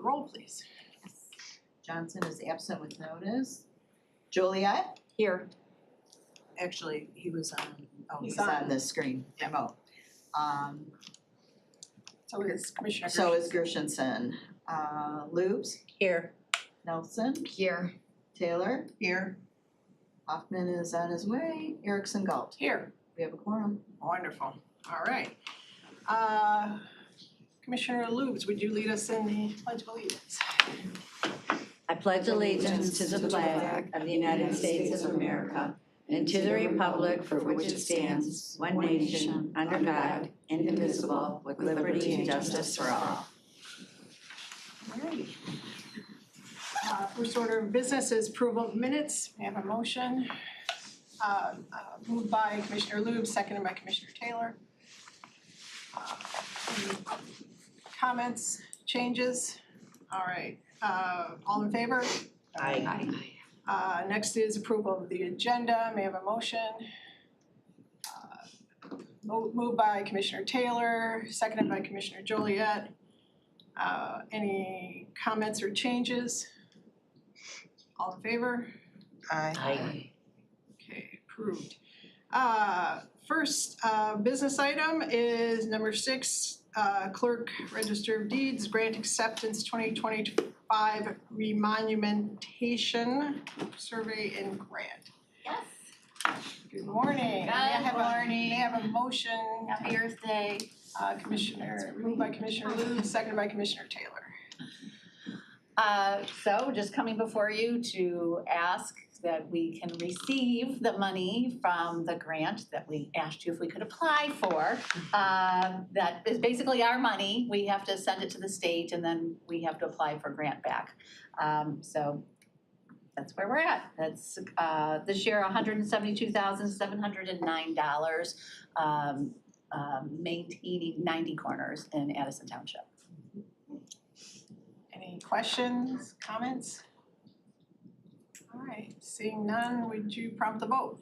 the roll, please. Johnson is absent with notice. Joliet? Here. Actually, he was on, He's he's on on. the screen, remote. So is Commissioner So is Gershenson. Lubes, Here. Nelson, Here. Taylor. Here. Hoffman is on his way. Erickson Galt. here. We have a quorum. Wonderful. All right. Commissioner Lubes, would you lead us in the Pledge of Allegiance? I pledge allegiance to the flag of the United States of America and to the republic for which it stands, one nation, under God, indivisible, with liberty and justice for all. All right. First order of business is approval of minutes. May I have a motion? Moved by Commissioner Lubes, seconded by Commissioner Taylor. Any comments, changes? All right. All in favor? Aye. Next is approval of the agenda. May I have a motion? Moved by Commissioner Taylor, seconded by Commissioner Joliet. Any comments or changes? All in favor? Aye. Okay, approved. First business item is number 6, Clerk Register of Deeds, Grant Acceptance 2025 Remonumentation Survey and Grant. Yes. Good morning. Good morning. May I have a motion? Happy Earth Day. Moved by Commissioner Lubes, seconded by Commissioner Taylor. So just coming before you to ask that we can receive the money from the grant that we asked you if we could apply for. That is basically our money. We have to send it to the state and then we have to apply for grant back. So that's where we're at. That's this year $172,709, maintaining 90 corners in Addison Township. Any questions, comments? All right, seeing none, would you prompt the vote?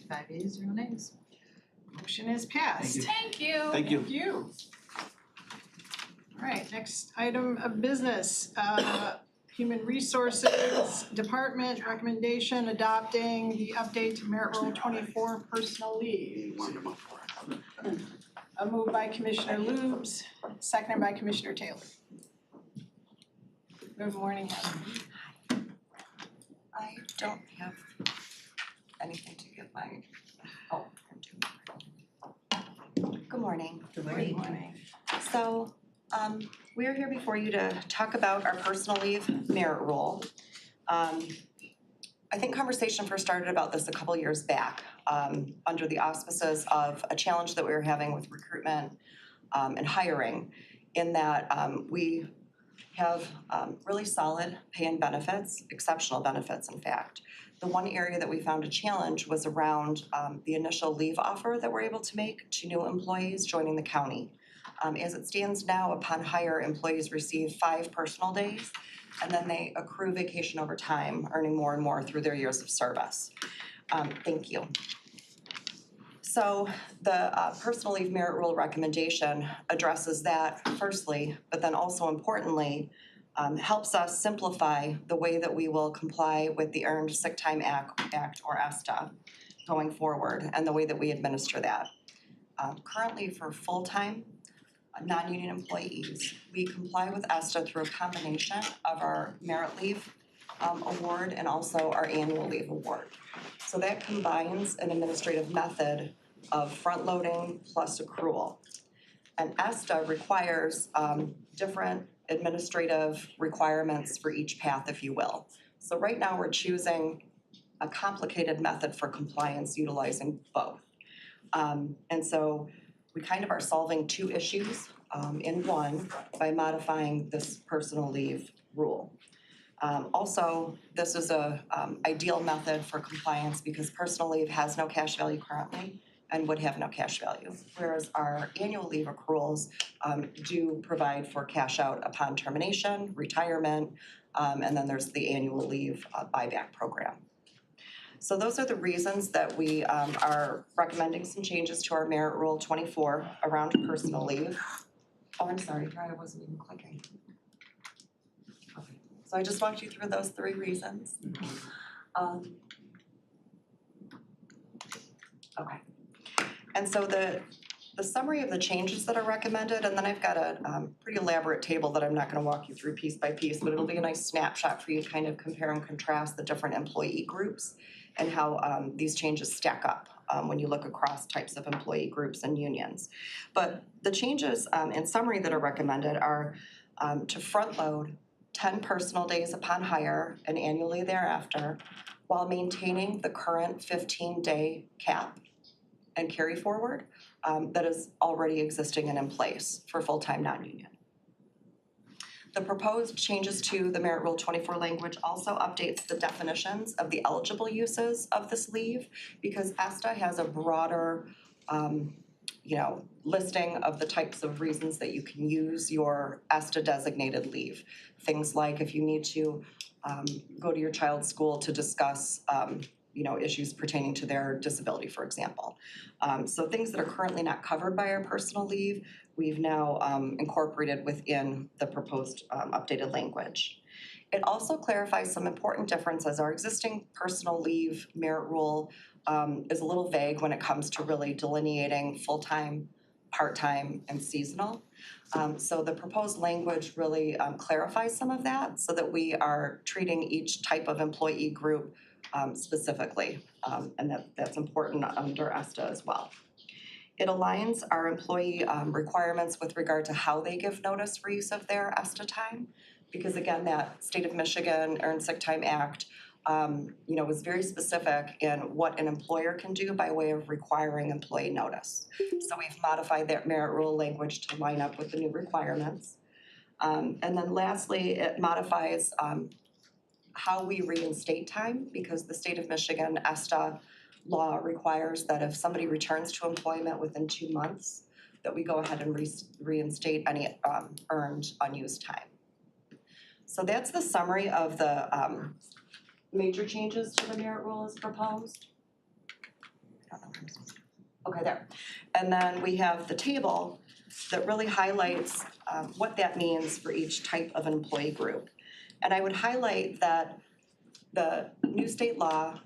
Five yeas, 0 nays. Motion is passed. Thank you. Thank you. Thank you. All right, next item of business, Human Resources Department recommendation adopting the update to Merit Roll 24 personal leave. A move by Commissioner Lubes, seconded by Commissioner Taylor. Good morning, Heather. I don't have anything to give my, Good morning. Good Good morning. So, we are here before you to talk about our personal leave merit roll. I think conversation first started about this a couple years back, under the auspices of a challenge that we were having with recruitment and hiring, in that we have really solid pay and benefits, exceptional benefits in fact. The one area that we found a challenge was around the initial leave offer that we're able to make to new employees joining the county. As it stands now, upon hire, employees receive 5 personal days, and then they accrue vacation over time, earning more and more through their years of service. Thank you. So the personal leave merit rule recommendation addresses that firstly, but then also importantly, helps us simplify the way that we will comply with the Earned Sick Time Act or ESTA going forward, and the way that we administer that. Currently for full-time non-union employees, we comply with ESTA through a combination of our merit leave award and also our annual leave award. So that combines an administrative method of front-loading plus accrual. And ESTA requires different administrative requirements for each path, if you will. So right now we're choosing a complicated method for compliance utilizing both. And so we kind of are solving 2 issues in one by modifying this personal leave rule. Also, this is a ideal method for compliance because personal leave has no cash value currently and would have no cash value, whereas our annual leave accruals do provide for cash out upon termination, retirement, and then there's the annual leave buyback program. So those are the reasons that we are recommending some changes to our Merit Rule 24 around personal leave. Oh, I'm sorry, I wasn't even clicking. Okay. So I just walked you through those 3 reasons. Okay. And so the summary of the changes that are recommended, and then I've got a pretty elaborate table that I'm not gonna walk you through piece by piece, but it'll be a nice snapshot for you to kind of compare and contrast the different employee groups and how these changes stack up when you look across types of employee groups and unions. But the changes in summary that are recommended are to front load 10 personal days upon hire and annually thereafter while maintaining the current 15-day cap and carry forward that is already existing and in place for full-time non-union. The proposed changes to the Merit Rule 24 language also updates the definitions of the eligible uses of this leave because ESTA has a broader listing of the types of reasons that you can use your ESTA designated leave. Things like if you need to go to your child's school to discuss issues pertaining to their disability, for example. So things that are currently not covered by our personal leave, we've now incorporated within the proposed updated language. It also clarifies some important differences. Our existing personal leave merit rule is a little vague when it comes to really delineating full-time, part-time, and seasonal. So the proposed language really clarifies some of that so that we are treating each type of employee group specifically, and that's important under ESTA as well. It aligns our employee requirements with regard to how they give notice for use of their ESTA time, because again, that State of Michigan Earned Sick Time Act was very specific in what an employer can do by way of requiring employee notice. So we've modified that merit rule language to line up with the new requirements. And then lastly, it modifies how we reinstate time because the State of Michigan ESTA law requires that if somebody returns to employment within 2 months, that we go ahead and reinstate any earned unused time. So that's the summary of the major changes to the merit rule as proposed. Okay, there. And then we have the table that really highlights what that means for each type of employee group. And I would highlight that the new state law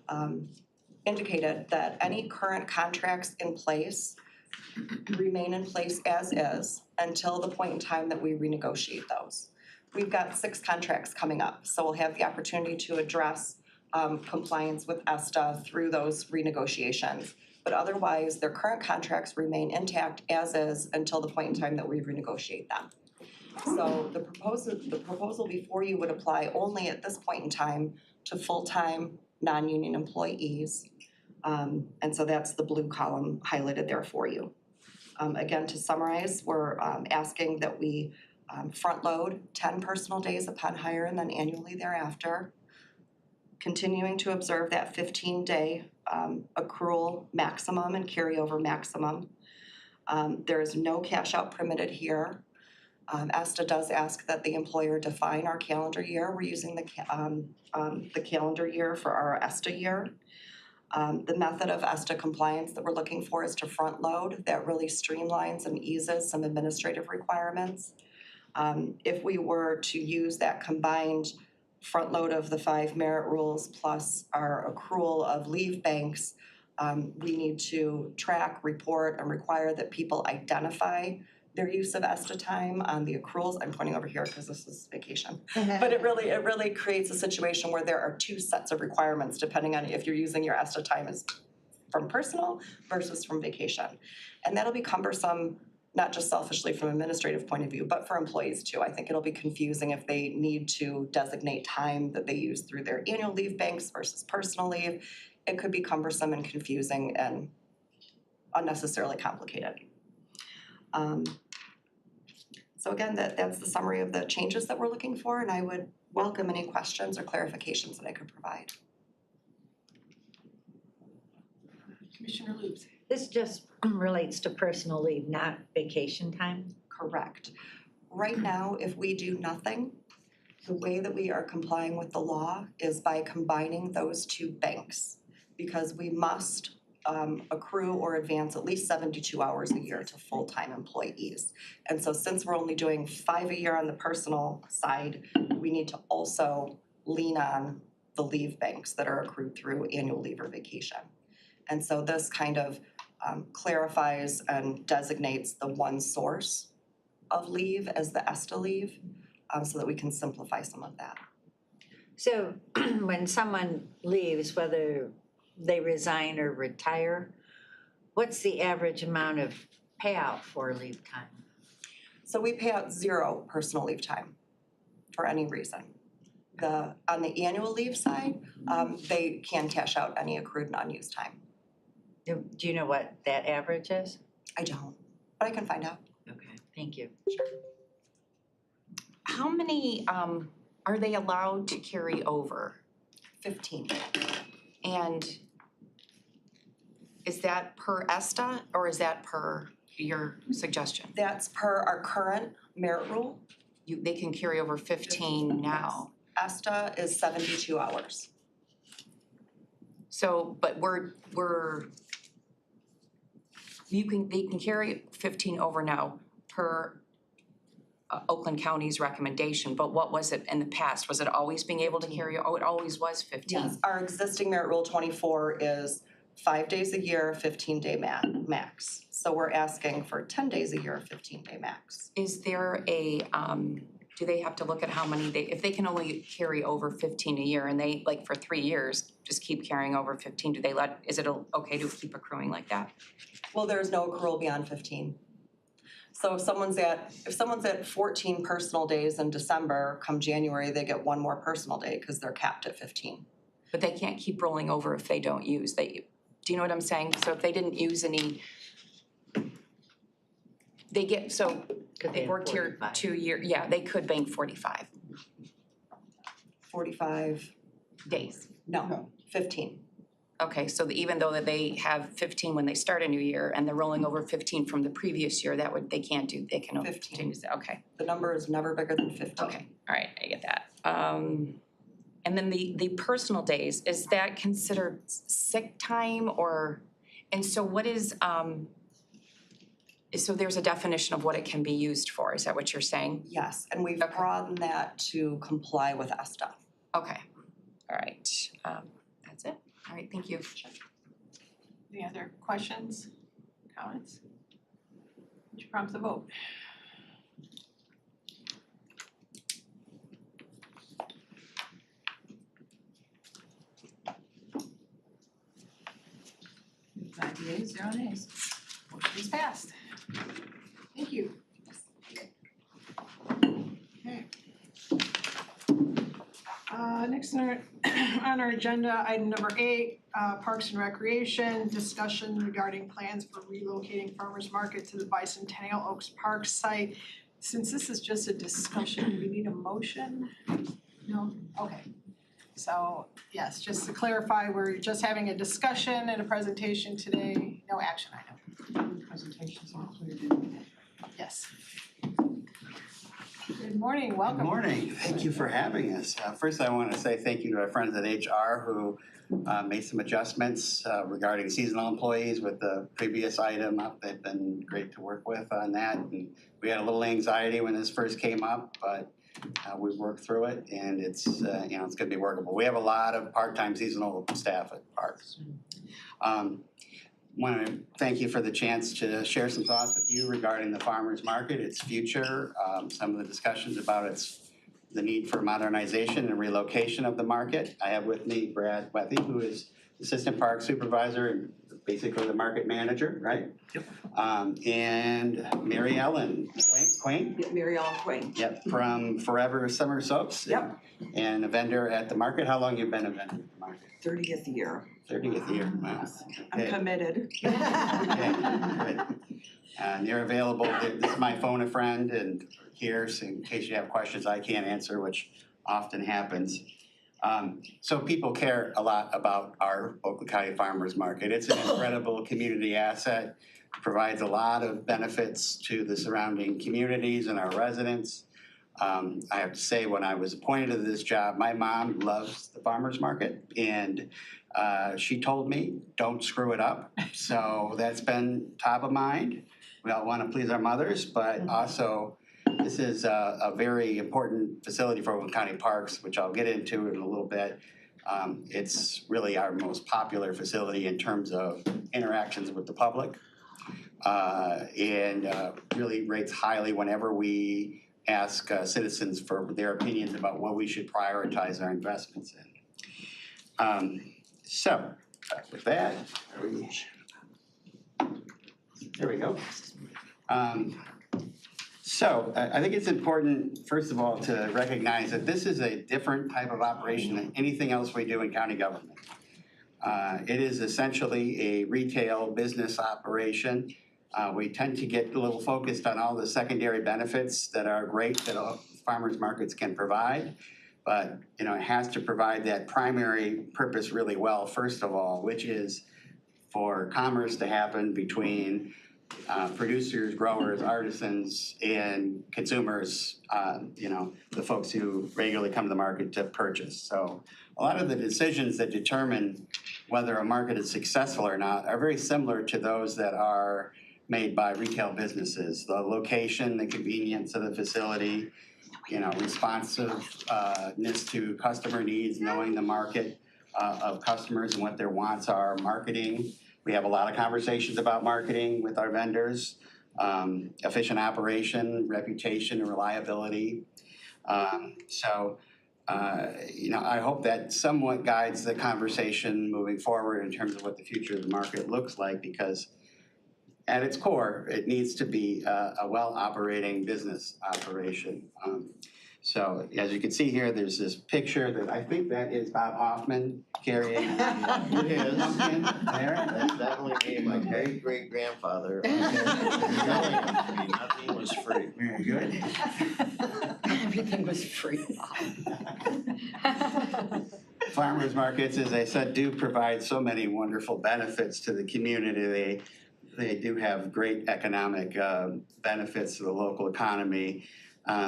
indicated that any current contracts in place remain in place as is until the point in time that we renegotiate those. We've got 6 contracts coming up, so we'll have the opportunity to address compliance with ESTA through those renegotiations. But otherwise, their current contracts remain intact as is until the point in time that we renegotiate them. So the proposal before you would apply only at this point in time to full-time non-union employees. And so that's the blue column highlighted there for you. Again, to summarize, we're asking that we front load 10 personal days upon hire and then annually thereafter, continuing to observe that 15-day accrual maximum and carryover maximum. There is no cash out permitted here. ESTA does ask that the employer define our calendar year. We're using the calendar year for our ESTA year. The method of ESTA compliance that we're looking for is to front load. That really streamlines and eases some administrative requirements. If we were to use that combined front load of the 5 merit rules plus our accrual of leave banks, we need to track, report, and require that people identify their use of ESTA time on the accruals. I'm pointing over here because this is vacation. But it really creates a situation where there are 2 sets of requirements depending on if you're using your ESTA time as from personal versus from vacation. And that'll be cumbersome, not just selfishly from an administrative point of view, but for employees too. I think it'll be confusing if they need to designate time that they use through their annual leave banks versus personal leave. It could be cumbersome and confusing and unnecessarily complicated. So again, that's the summary of the changes that we're looking for, and I would welcome any questions or clarifications that I could provide. Commissioner Lubes. This just relates to personal leave, not vacation time? Correct. Right now, if we do nothing, the way that we are complying with the law is by combining those 2 banks. because we must accrue or advance at least 72 hours a year to full-time employees. And so since we're only doing 5 a year on the personal side, we need to also lean on the leave banks that are accrued through annual leave or vacation. And so this kind of clarifies and designates the one source of leave as the ESTA leave, so that we can simplify some of that. So when someone leaves, whether they resign or retire, what's the average amount of payout for leave time? So we pay out 0 personal leave time for any reason. On the annual leave side, they can cash out any accrued and unused time. Do you know what that average is? I don't, but I can find out. Okay, thank you. How many are they allowed to carry over? 15. And is that per ESTA or is that per your suggestion? That's per our current merit rule. They can carry over 15 now. ESTA is 72 hours. So, but they can carry 15 over now per Oakland County's recommendation, but what was it in the past? Was it always being able to carry, oh, it always was 15? Yes, our existing merit rule 24 is 5 days a year, 15-day max. So we're asking for 10 days a year, 15-day max. Is there a, do they have to look at how many if they can only carry over 15 a year and they, like for 3 years, just keep carrying over 15, is it okay to keep accruing like that? Well, there's no accrual beyond 15. So if someone's at 14 personal days in December, come January, they get 1 more personal day because they're capped at 15. But they can't keep rolling over if they don't use, do you know what I'm saying? So if they didn't use any, they get, so Could they have worked here 45. 2 years, yeah, they could bank 45 45, days. no, 15. Okay, so even though that they have 15 when they start a new year and they're rolling over 15 from the previous year, they can't do, they can only 15. continue to, okay. The number is never bigger than 15. Okay, all right, I get that. And then the personal days, is that considered sick time or, and so what is, so there's a definition of what it can be used for, is that what you're saying? Yes, and we've Okay. broadened that to comply with ESTA. Okay, all right, that's it. All right, thank you. Any other questions, comments? Would you prompt the vote? Five yeas, 0 nays. Motion is passed. Thank you. Okay. Next on our agenda, item number 8, Parks and Recreation, discussion regarding plans for relocating Farmers Market to the Bicentennial Oaks Park site. Since this is just a discussion, do we need a motion? No? Okay. So, yes, just to clarify, we're just having a discussion and a presentation today, no action item. Presentations included. Yes. Good morning, welcome. Good morning, thank you for having us. First, I want to say thank you to our friends at HR who made some adjustments regarding seasonal employees with the previous item up. They've been great to work with on that. And we had a little anxiety when this first came up, but we've worked through it and it's it's going to be workable. We have a lot of part-time seasonal staff at parks. Want to thank you for the chance to share some thoughts with you regarding the farmers market, its future, some of the discussions about the need for modernization and relocation of the market. I have with me Brad Wethy, who is Assistant Park Supervisor and basically the market manager, right? Yep. And Mary Ellen Quain. Mary Ellen Quain. Yep, from Forever Summer Soaps. Yep. And a vendor at the market. How long you been a vendor at the market? 30th year. 30th year, wow. I'm Okay. committed. Okay, good. And you're available, this is my phone a friend and here, so in case you have questions I can't answer, which often happens. So people care a lot about our Oakland County Farmers Market. It's an incredible community asset, provides a lot of benefits to the surrounding communities and our residents. I have to say, when I was appointed to this job, my mom loves the farmer's market, and she told me, don't screw it up. So that's been top of mind. We all want to please our mothers, but also this is a very important facility for Oakland County Parks, which I'll get into in a little bit. It's really our most popular facility in terms of interactions with the public, and really rates highly whenever we ask citizens for their opinions about what we should prioritize our investments in. So, with that, there we go. So I think it's important, first of all, to recognize that this is a different type of operation than anything else we do in county government. It is essentially a retail business operation. We tend to get a little focused on all the secondary benefits that are great that farmers markets can provide. But, it has to provide that primary purpose really well, first of all, which is for commerce to happen between producers, growers, artisans, and consumers, the folks who regularly come to the market to purchase. So a lot of the decisions that determine whether a market is successful or not are very similar to those that are made by retail businesses. The location, the convenience of the facility, responsiveness to customer needs, knowing the market of customers and what their wants are, marketing. We have a lot of conversations about marketing with our vendors, efficient operation, reputation, and reliability. I hope that somewhat guides the conversation moving forward in terms of what the future of the market looks like, because at its core, it needs to be a well-operating business operation. So as you can see here, there's this picture that I think that is Bob Hoffman carrying. It is. Pumpkin there. That's definitely me, my great-great-grandfather. Nothing was free. Very good. Everything was free. Farmers markets, as I said, do provide so many wonderful benefits to the community. They do have great economic benefits to the local economy.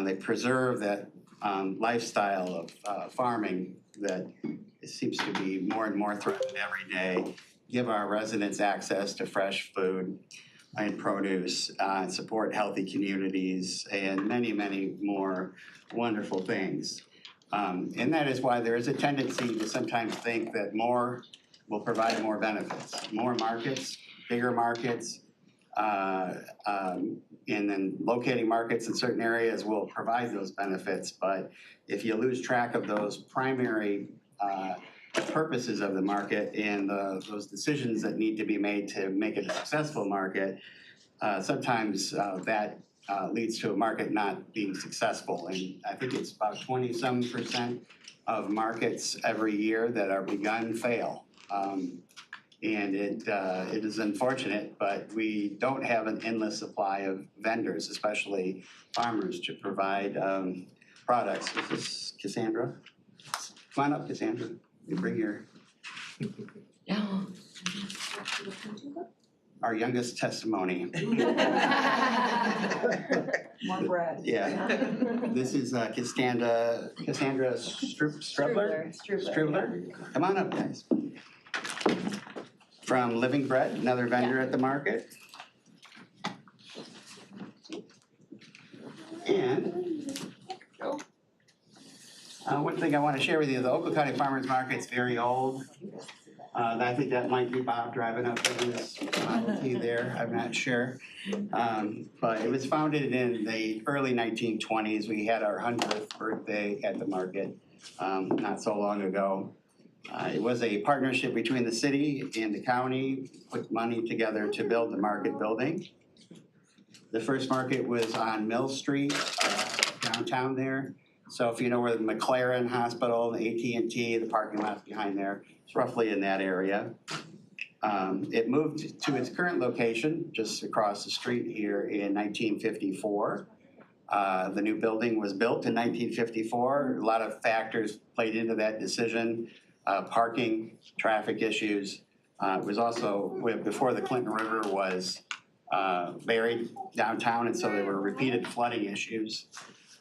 They preserve that lifestyle of farming that seems to be more and more threatened every day. Give our residents access to fresh food and produce, support healthy communities, and many, many more wonderful things. And that is why there is a tendency to sometimes think that more will provide more benefits. More markets, bigger markets, and then locating markets in certain areas will provide those benefits. But if you lose track of those primary purposes of the market and those decisions that need to be made to make it a successful market, sometimes that leads to a market not being successful. And I think it's about 20-some% of markets every year that are begun fail. And it is unfortunate, but we don't have an endless supply of vendors, especially farmers, to provide products. This is Cassandra. Come on up, Cassandra. You bring your Yeah. our youngest testimony. More bread. Yeah. This is Cassandra Strubler. Strubler. Come on up, guys. From Living Bread, another vendor at the market. And one thing I want to share with you, the Oakland County Farmers Market's very old. I think that might be Bob driving up in his Model T there, I'm not sure. But it was founded in the early 1920s. We had our 100th birthday at the market not so long ago. It was a partnership between the city and the county, put money together to build the market building. The first market was on Mill Street, downtown there. So if you know where the McLaren Hospital, the AT&T, the parking lot's behind there, it's roughly in that area. It moved to its current location just across the street here in 1954. The new building was built in 1954. A lot of factors played into that decision. Parking, traffic issues. It was also before the Clinton River was buried downtown, and so there were repeated flooding issues.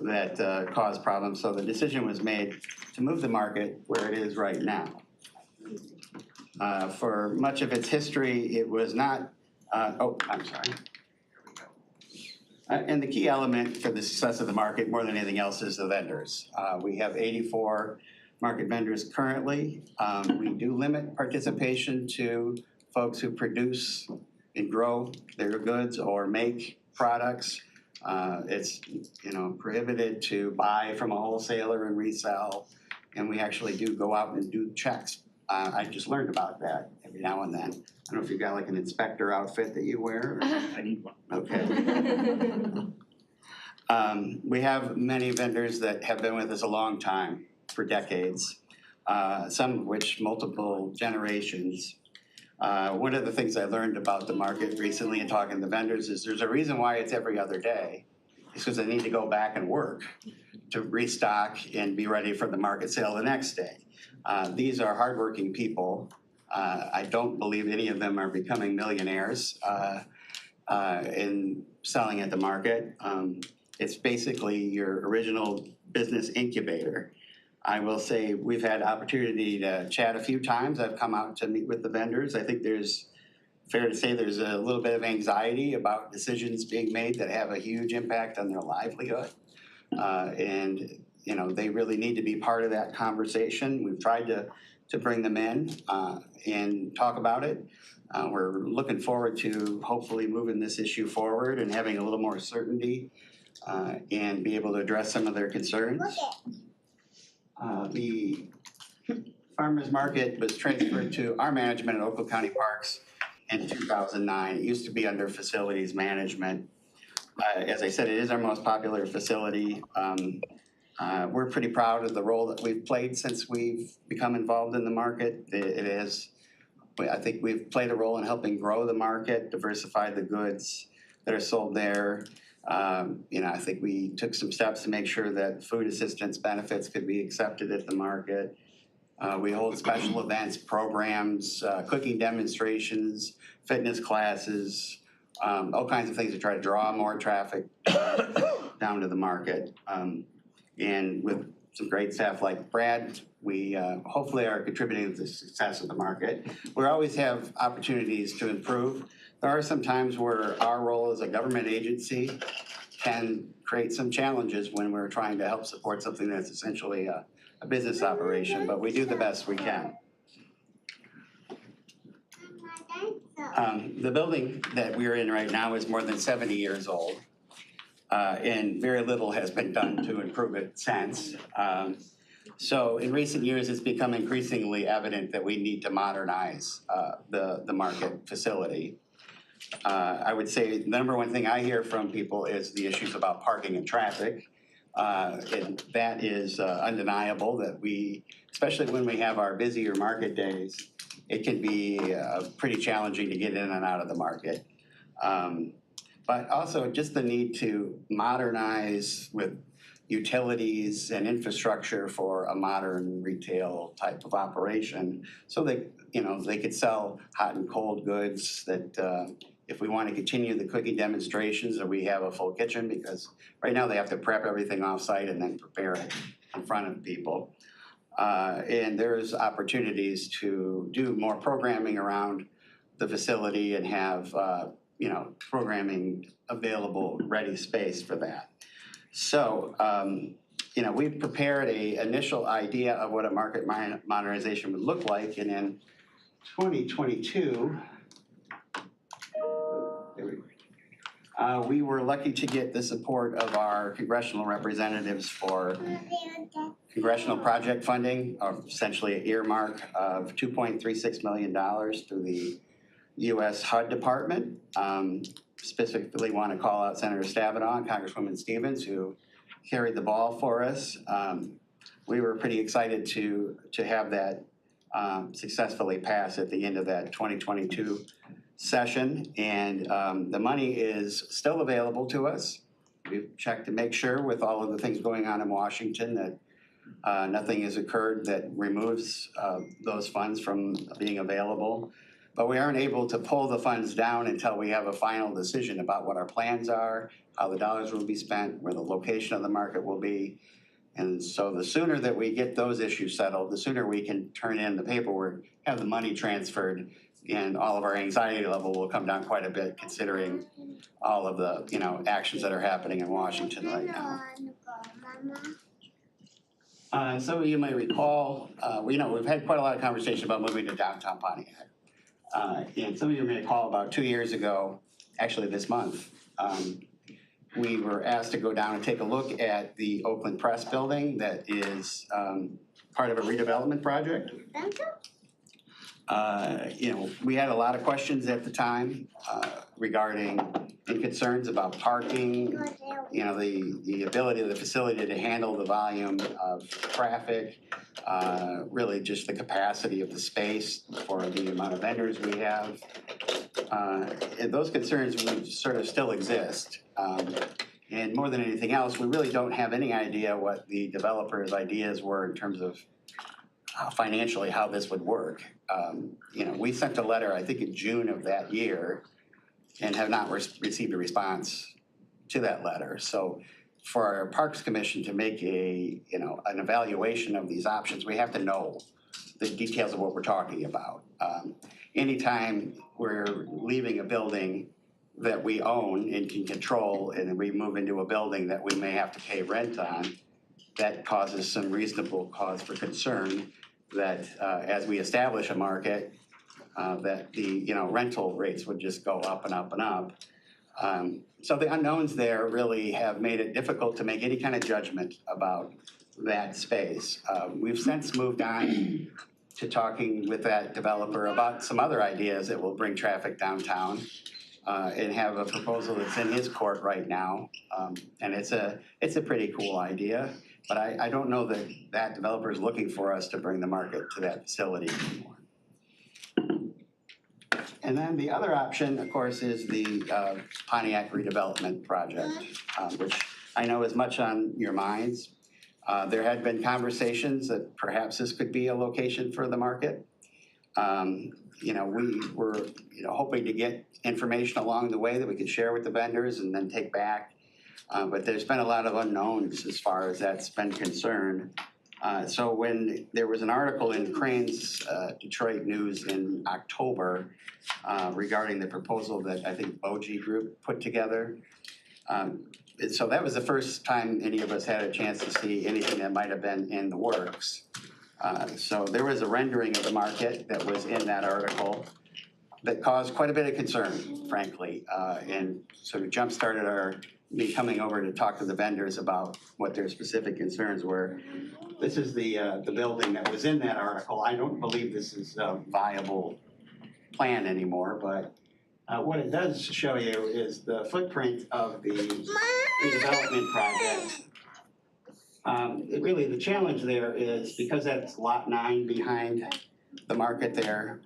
that caused problems. So the decision was made to move the market where it is right now. For much of its history, it was not, I'm sorry. And the key element for the success of the market, more than anything else, is the vendors. We have 84 market vendors currently. We do limit participation to folks who produce and grow their goods or make products. It's, prohibited to buy from a wholesaler and resell. And we actually do go out and do checks. I just learned about that every now and then. I don't know if you've got like an inspector outfit that you wear. I need one. Okay. We have many vendors that have been with us a long time, for decades, some of which multiple generations. One of the things I learned about the market recently in talking to the vendors is there's a reason why it's every other day. It's because they need to go back and work to restock and be ready for the market sale the next day. These are hardworking people. I don't believe any of them are becoming millionaires in selling at the market. It's basically your original business incubator. I will say we've had opportunity to chat a few times. I've come out to meet with the vendors. I think fair to say there's a little bit of anxiety about decisions being made that have a huge impact on their livelihood. And they really need to be part of that conversation. We've tried to bring them in and talk about it. We're looking forward to hopefully moving this issue forward and having a little more certainty and be able to address some of their concerns. The farmers market was transferred to our management at Oakland County Parks in 2009. It used to be under facilities management. As I said, it is our most popular facility. We're pretty proud of the role that we've played since we've become involved in the market. I think we've played a role in helping grow the market, diversify the goods that are sold there. I think we took some steps to make sure that food assistance benefits could be accepted at the market. We hold special events, programs, cooking demonstrations, fitness classes, all kinds of things to try to draw more traffic down to the market. And with some great staff like Brad, we hopefully are contributing to the success of the market. We always have opportunities to improve. There are some times where our role as a government agency can create some challenges when we're trying to help support something that's essentially a business operation, but we do the best we can. The building that we're in right now is more than 70 years old, and very little has been done to improve it since. So in recent years, it's become increasingly evident that we need to modernize the market facility. I would say the number one thing I hear from people is the issues about parking and traffic. And that is undeniable that especially when we have our busier market days, it can be pretty challenging to get in and out of the market. But also just the need to modernize with utilities and infrastructure for a modern retail type of operation so that, they could sell hot and cold goods that if we want to continue the cooking demonstrations that we have a full kitchen, because right now they have to prep everything off-site and then prepare it in front of people. And there's opportunities to do more programming around the facility and have, programming available, ready space for that. So, we've prepared an initial idea of what a market modernization would look like, and in 2022, we were lucky to get the support of our congressional representatives for congressional project funding, or essentially an earmark of $2.36 million through the U.S. HUD Department. Specifically want to call out Senator Stabenow and Congresswoman Stevens, who carried the ball for us. We were pretty excited to have that successfully pass at the end of that 2022 session, and the money is still available to us. We've checked to make sure with all of the things going on in Washington that nothing has occurred that removes those funds from being available. but we aren't able to pull the funds down until we have a final decision about what our plans are, how the dollars will be spent, where the location of the market will be. And so the sooner that we get those issues settled, the sooner we can turn in the paperwork, have the money transferred, and all of our anxiety level will come down quite a bit considering all of the, actions that are happening in Washington right now. Some of you may recall, we've had quite a lot of conversation about moving to downtown Pontiac. And some of you may recall about 2 years ago, actually this month, we were asked to go down and take a look at the Oakland Press building that is part of a redevelopment project. We had a lot of questions at the time regarding and concerns about parking, the ability of the facility to handle the volume of traffic, really just the capacity of the space for the amount of vendors we have. And those concerns sort of still exist. And more than anything else, we really don't have any idea what the developer's ideas were in terms of financially how this would work. We sent a letter, I think in June of that year, and have not received a response to that letter. So for our Parks Commission to make an evaluation of these options, we have to know the details of what we're talking about. Anytime we're leaving a building that we own and can control, and we move into a building that we may have to pay rent on, that causes some reasonable cause for concern that as we establish a market, that the rental rates would just go up and up and up. So the unknowns there really have made it difficult to make any kind of judgment about that space. We've since moved on to talking with that developer about some other ideas that will bring traffic downtown, and have a proposal that's in his court right now. And it's a pretty cool idea, but I don't know that that developer is looking for us to bring the market to that facility anymore. And then the other option, of course, is the Pontiac redevelopment project, which I know is much on your minds. There had been conversations that perhaps this could be a location for the market. We were hoping to get information along the way that we could share with the vendors and then take back. But there's been a lot of unknowns as far as that's been concerned. So when there was an article in Crane's Detroit News in October regarding the proposal that I think Boji Group put together. So that was the first time any of us had a chance to see anything that might have been in the works. So there was a rendering of the market that was in that article that caused quite a bit of concern, frankly, and sort of jump-started me coming over to talk to the vendors about what their specific concerns were. This is the building that was in that article. I don't believe this is a viable plan anymore, but what it does show you is the footprint of the redevelopment project. Really, the challenge there is because that's lot 9 behind the market there,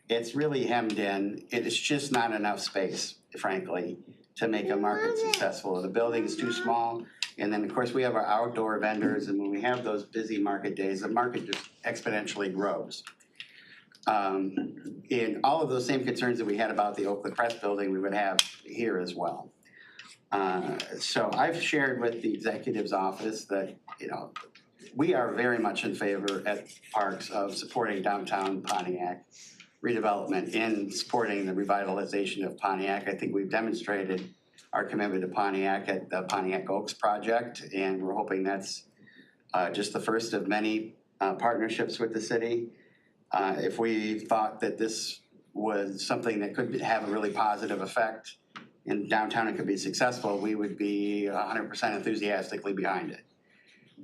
it's really hemmed in. It's just not enough space, frankly, to make a market successful. The building is too small. And then, of course, we have our outdoor vendors. And when we have those busy market days, the market just exponentially grows. And all of those same concerns that we had about the Oakland Press building, we would have here as well. So I've shared with the executive's office that, we are very much in favor at Parks of supporting downtown Pontiac redevelopment and supporting the revitalization of Pontiac. I think we've demonstrated our commitment to Pontiac at the Pontiac Oaks project, and we're hoping that's just the first of many partnerships with the city. If we thought that this was something that could have a really positive effect in downtown and could be successful, we would be 100% enthusiastically behind it.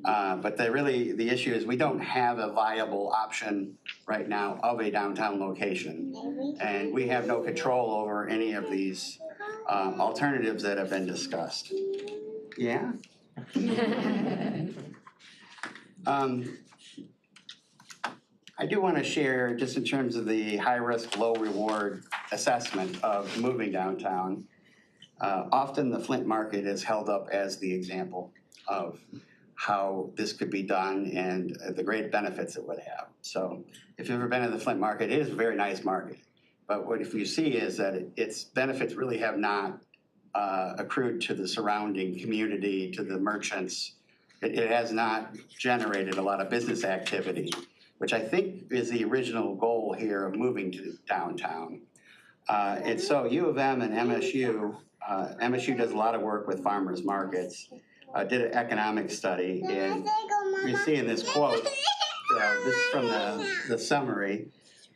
But the issue is we don't have a viable option right now of a downtown location. And we have no control over any of these alternatives that have been discussed. Yeah? I do want to share, just in terms of the high-risk, low-reward assessment of moving downtown. Often the Flint market is held up as the example of how this could be done and the great benefits it would have. So if you've ever been to the Flint market, it is a very nice market. But what if you see is that its benefits really have not accrued to the surrounding community, to the merchants. It has not generated a lot of business activity, which I think is the original goal here of moving to downtown. And so U of M and MSU, MSU does a lot of work with farmers markets, did an economic study, and you see in this quote, this is from the summary,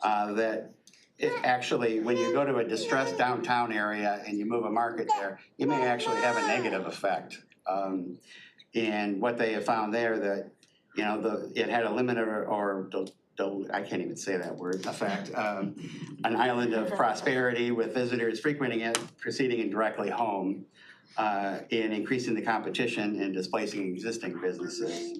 that it actually, when you go to a distressed downtown area and you move a market there, you may actually have a negative effect. And what they have found there that, you know, it had a limited or I can't even say that word, effect, an island of prosperity with visitors frequenting it, proceeding and directly home, in increasing the competition and displacing existing businesses.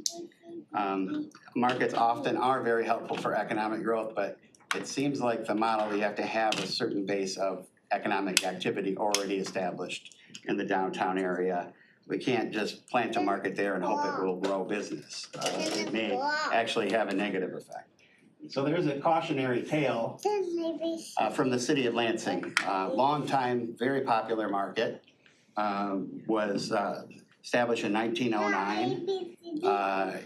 Markets often are very helpful for economic growth, but it seems like the model, you have to have a certain base of economic activity already established in the downtown area. We can't just plant a market there and hope it will grow business. It may actually have a negative effect. So there's a cautionary tale from the city of Lansing. Long-time, very popular market, was established in 1909.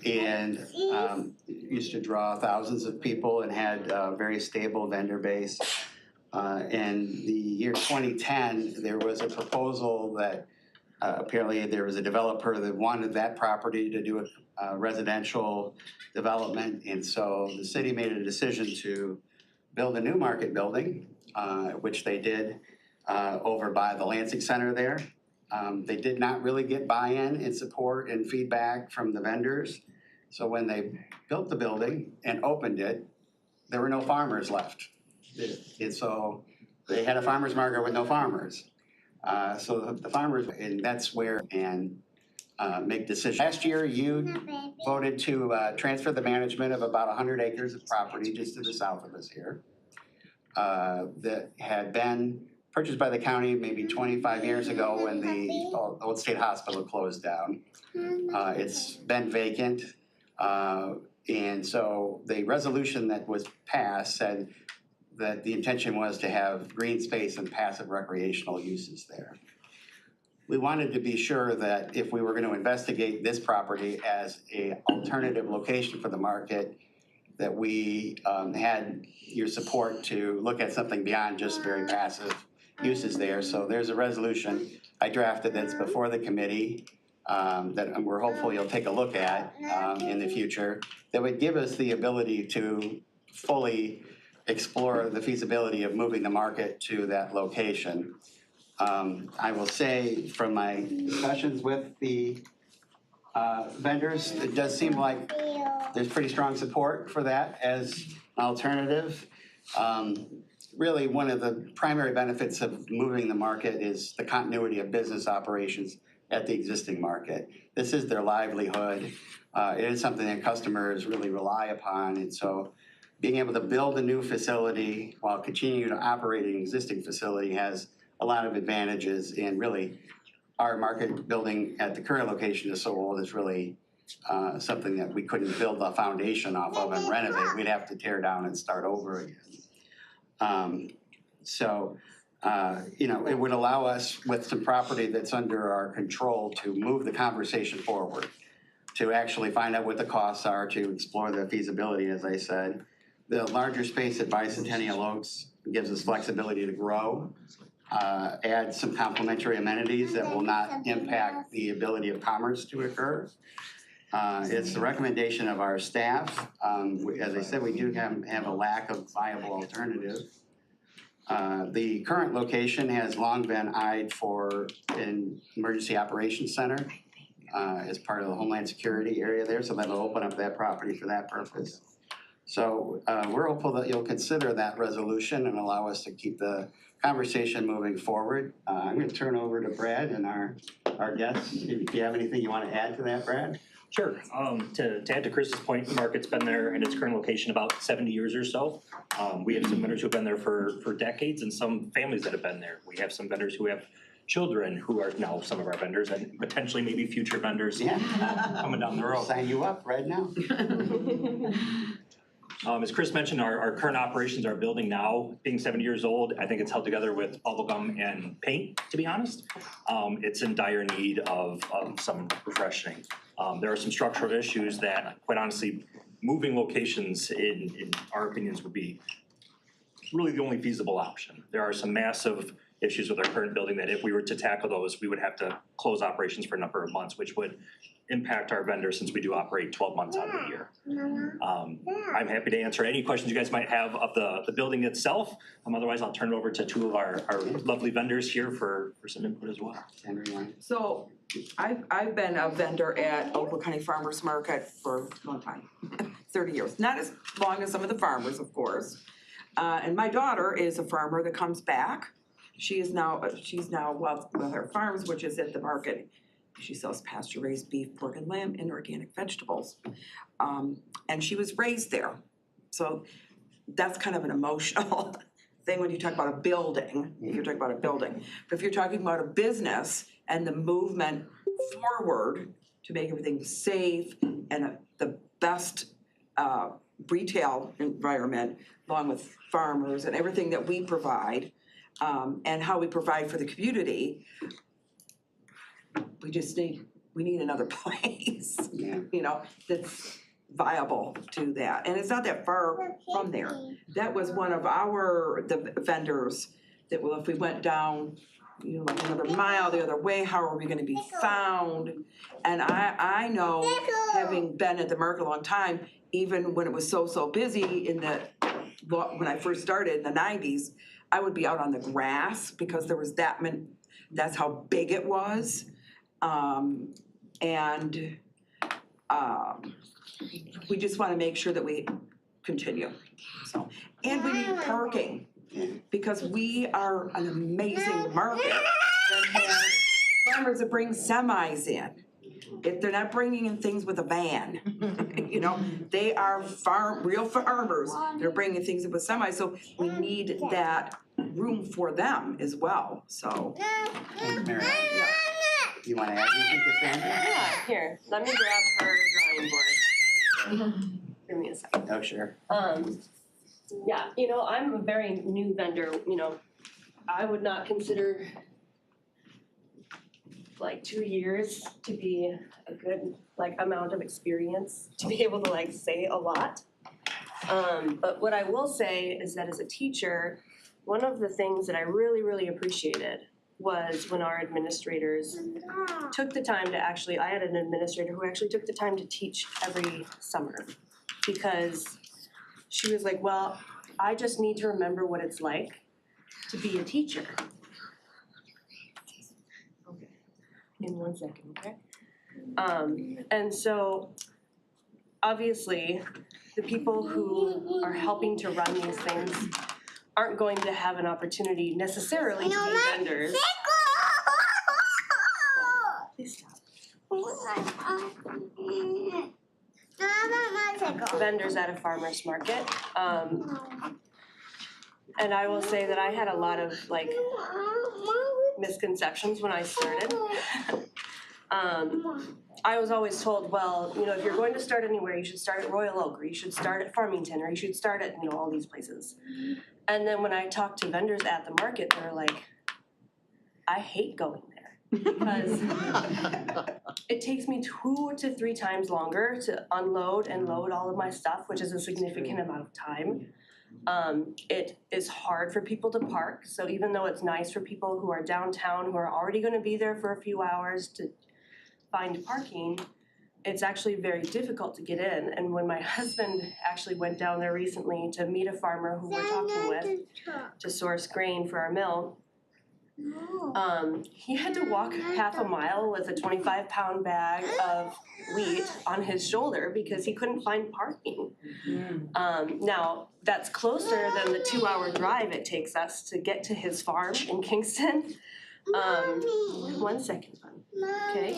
And used to draw thousands of people and had a very stable vendor base. In the year 2010, there was a proposal that apparently there was a developer that wanted that property to do a residential development. And so the city made a decision to build a new market building, which they did over by the Lansing Center there. They did not really get buy-in and support and feedback from the vendors. So when they built the building and opened it, there were no farmers left. And so they had a farmer's market with no farmers. So the farmers, and that's where, and make decisions. Last year, you voted to transfer the management of about 100 acres of property just to the south of us here that had been purchased by the county maybe 25 years ago when the old state hospital closed down. It's been vacant. And so the resolution that was passed said that the intention was to have green space and passive recreational uses there. We wanted to be sure that if we were going to investigate this property as an alternative location for the market, that we had your support to look at something beyond just very passive uses there. So there's a resolution I drafted that's before the committee that we're hopeful you'll take a look at in the future that would give us the ability to fully explore the feasibility of moving the market to that location. I will say from my discussions with the vendors, it does seem like there's pretty strong support for that as an alternative. Really, one of the primary benefits of moving the market is the continuity of business operations at the existing market. This is their livelihood. It is something that customers really rely upon. And so being able to build a new facility while continuing to operate an existing facility has a lot of advantages. And really, our market building at the current location is so old, it's really something that we couldn't build a foundation off of and renovate. We'd have to tear down and start over again. You know, it would allow us with some property that's under our control to move the conversation forward, to actually find out what the costs are, to explore the feasibility, as I said. The larger space at Bicentennial Oaks gives us flexibility to grow, add some complementary amenities that will not impact the ability of commerce to occur. It's the recommendation of our staff. As I said, we do have a lack of viable alternatives. The current location has long been eyed for an emergency operations center as part of the Homeland Security area there, so that'll open up that property for that purpose. So we're hopeful that you'll consider that resolution and allow us to keep the conversation moving forward. I'm going to turn over to Brad and our guests. If you have anything you want to add to that, Brad? Sure. To add to Chris's point, the market's been there in its current location about 70 years or so. We have some vendors who have been there for decades and some families that have been there. We have some vendors who have children who are now some of our vendors and potentially maybe future vendors coming down the road. Sign you up right now. As Chris mentioned, our current operations, our building now, being 70 years old, I think it's held together with bubble gum and paint, to be honest. It's in dire need of some refreshing. There are some structural issues that, quite honestly, moving locations in our opinions would be really the only feasible option. There are some massive issues with our current building that if we were to tackle those, we would have to close operations for a number of months, which would impact our vendors since we do operate 12 months out of the year. I'm happy to answer any questions you guys might have of the building itself. Otherwise, I'll turn it over to two of our lovely vendors here for some input as well. Sandra, you want? So I've been a vendor at Oakwood County Farmers Market for a long time, 30 years. Not as long as some of the farmers, of course. And my daughter is a farmer that comes back. She's now with her farms, which is at the market. She sells pasture-raised beef, pork, and lamb, and organic vegetables. And she was raised there. So that's kind of an emotional thing when you talk about a building, if you're talking about a building. But if you're talking about a business and the movement forward to make everything safe and the best retail environment, along with farmers and everything that we provide, and how we provide for the community, we need another place, Yeah. that's viable to that. And it's not that far from there. That was one of the vendors that, well, if we went down, like another mile the other way, how are we gonna be found? And I know, having been at the market a long time, even when it was so busy when I first started in the 90s, I would be out on the grass because there was that's how big it was. We just wanna make sure that we continue, so. And we need parking, because we are an amazing market that has farmers that bring semis in. If they're not bringing in things with a van, they are real farmers. They're bringing things in with semis, so we need that room for them as well, so. Mary, you wanna add anything to Sandra? Yeah, here, let me grab her drawing board. Give me a second. Oh, sure. Yeah, I'm a very new vendor, I would not consider like 2 years to be a good amount of experience to be able to say a lot. But what I will say is that as a teacher, one of the things that I really appreciated was when our administrators took the time to I had an administrator who actually took the time to teach every summer, because she was like, well, I just need to remember what it's like to be a teacher. Okay, in 1 second, okay? And so, obviously, the people who are helping to run these things aren't going to have an opportunity necessarily to be vendors. Please stop. Vendors at a farmer's market. And I will say that I had a lot of misconceptions when I started. I was always told, well, if you're going to start anywhere, you should start at Royal Oak, or you should start at Farmington, or you should start at, all these places. And then when I talked to vendors at the market, they're like, I hate going there because it takes me 2 to 3 times longer to unload and load all of my stuff, which is a significant amount of time. It is hard for people to park, so even though it's nice for people who are downtown, who are already gonna be there for a few hours to find parking, it's actually very difficult to get in. And when my husband actually went down there recently to meet a farmer who we're talking with to source grain for our mill, he had to walk half a mile with a 25-pound bag of wheat on his shoulder because he couldn't find parking. Now, that's closer than the 2-hour drive it takes us to get to his farm in Kingston. 1 second, hon. Okay?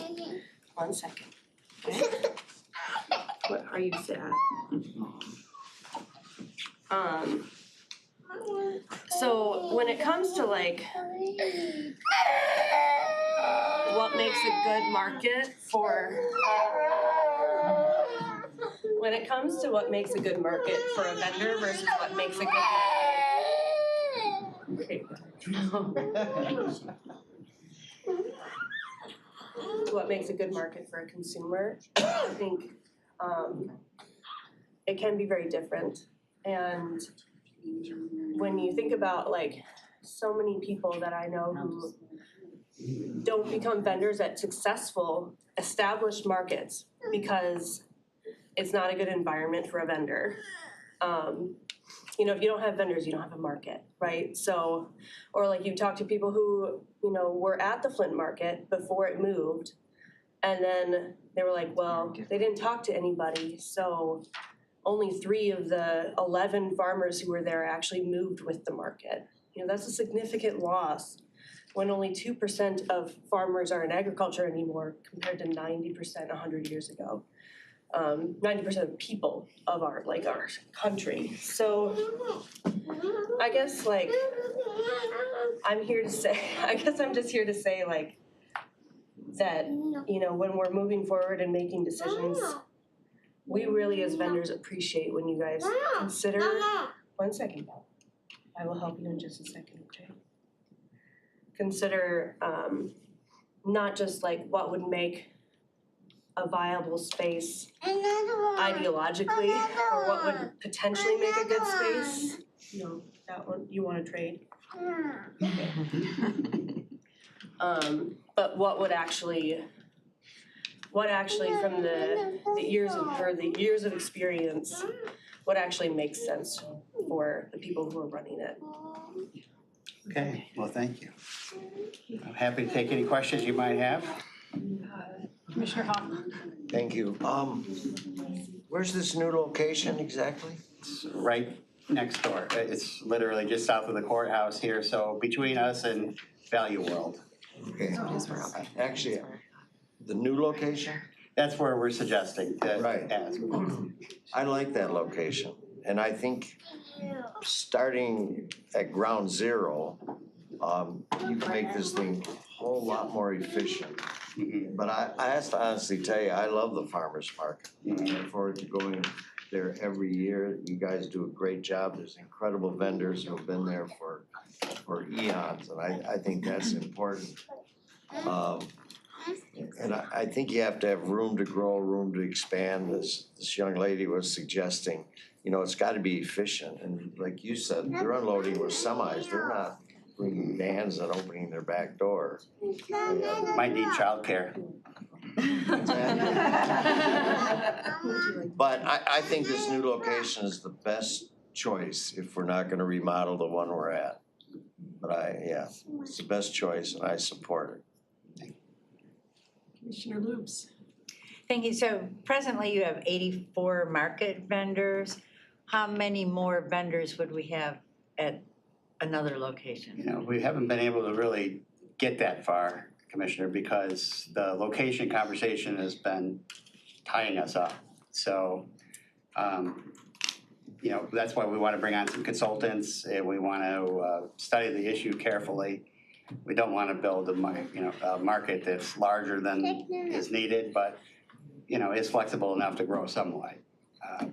1 second. Okay? What are you sad? So when it comes to what makes a good market for when it comes to what makes a good market for a vendor versus what makes a good what makes a good market for a consumer, I think it can be very different. And when you think about like so many people that I know who don't become vendors at successful established markets because it's not a good environment for a vendor. You know, if you don't have vendors, you don't have a market, right? So, or like you talk to people who, you know, were at the Flint market before it moved, and then they were like, well, they didn't talk to anybody, so only 3 of the 11 farmers who were there actually moved with the market. You know, that's a significant loss when only 2% of farmers are in agriculture anymore compared to 90% 100 years ago. 90% of people of our country. So I guess like I'm just here to say like that, you know, when we're moving forward and making decisions, we really as vendors appreciate when you guys consider, one second, Bob. I will help you in just a second, okay? Consider not just like what would make a viable space ideologically, or what would potentially make a good space. You know, that one, you wanna trade? Okay. But what actually from the years of experience, what actually makes sense for the people who are running it. Okay, well, thank you. I'm happy to take any questions you might have. Commissioner Hoffman. Thank you. Where's this new location exactly? It's right next door. It's literally just south of the courthouse here, so between us and Value World. Okay. Actually, the new location? That's where we're suggesting to Right. ask. I like that location, and I think starting at ground zero, you can make this thing a whole lot more efficient. Mhm. But I have to honestly tell you, I love the farmer's market. I look forward to going there every year. You guys do a great job. There's incredible vendors who have been there for eons, and I think that's important. And I think you have to have room to grow, room to expand. This young lady was suggesting, you know, it's gotta be efficient. And like you said, they're unloading with semis. They're not bringing vans and opening their back door. Might need childcare. But I think this new location is the best choice if we're not gonna remodel the one we're at. But it's the best choice and I support it. Commissioner Loops. Thank you. So presently you have 84 market vendors. How many more vendors would we have at another location? You know, we haven't been able to really get that far, Commissioner, because the location conversation has been tying us up. So, you know, that's why we want to bring on some consultants, and we want to study the issue carefully. We don't want to build a market that's larger than is needed, but, you know, is flexible enough to grow somewhat.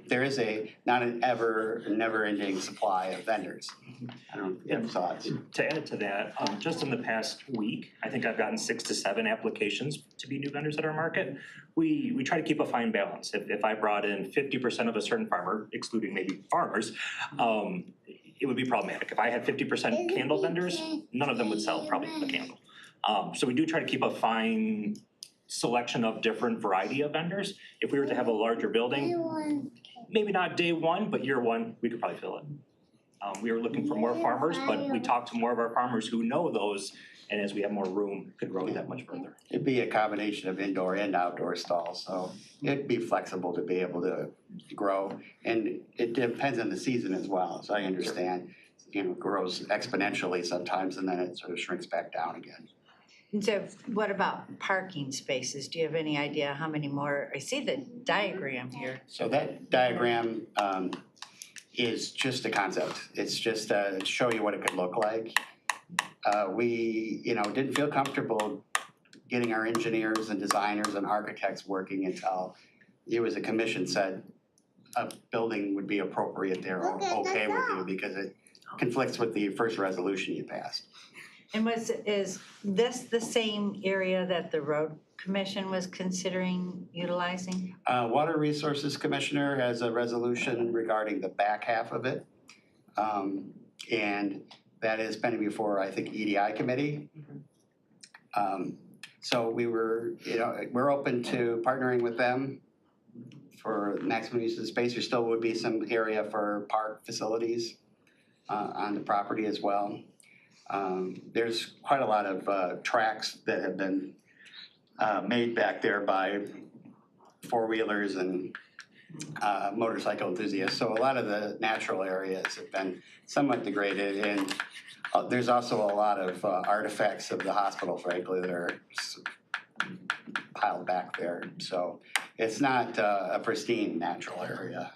There is not an never-ending supply of vendors. I don't know if you have thoughts. To add to that, just in the past week, I think I've gotten 6 to 7 applications to be new vendors at our market. We try to keep a fine balance. If I brought in 50% of a certain farmer, excluding maybe farmers, it would be problematic. If I had 50% candle vendors, none of them would sell probably a candle. So we do try to keep a fine selection of different variety of vendors. If we were to have a larger building, maybe not day one, but year one, we could probably fill it. We were looking for more farmers, but we talked to more of our farmers who know those, and as we have more room, could grow it that much further. It'd be a combination of indoor and outdoor stalls, so it'd be flexible to be able to grow. And it depends on the season as well, so I understand, you know, grows exponentially sometimes and then it sort of shrinks back down again. And so what about parking spaces? Do you have any idea how many more? I see the diagram here. So that diagram is just a concept. It's just to show you what it could look like. We, you know, didn't feel comfortable getting our engineers and designers and architects working until you as a commission said, a building would be appropriate there, or okay with you, because it conflicts with the first resolution you passed. And is this the same area that the road commission was considering utilizing? Water Resources Commissioner has a resolution regarding the back half of it. And that is pending before, I think, EDI committee. So we're open to partnering with them for maximum use of the space. There still would be some area for park facilities on the property as well. There's quite a lot of tracks that have been made back there by four-wheelers and motorcycle enthusiasts. So a lot of the natural areas have been somewhat degraded, and there's also a lot of artifacts of the hospital, frankly, that are piled back there. So it's not a pristine natural area.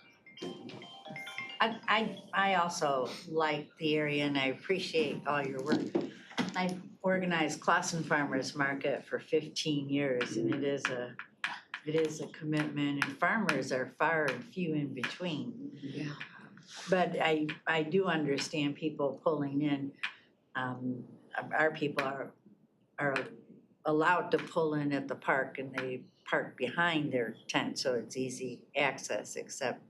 I also like the area and I appreciate all your work. I've organized Clausen Farmers Market for 15 years and it is a commitment, and farmers are far and few in between. Yeah. But I do understand people pulling in. Our people are allowed to pull in at the park and they park behind their tent, so it's easy access, except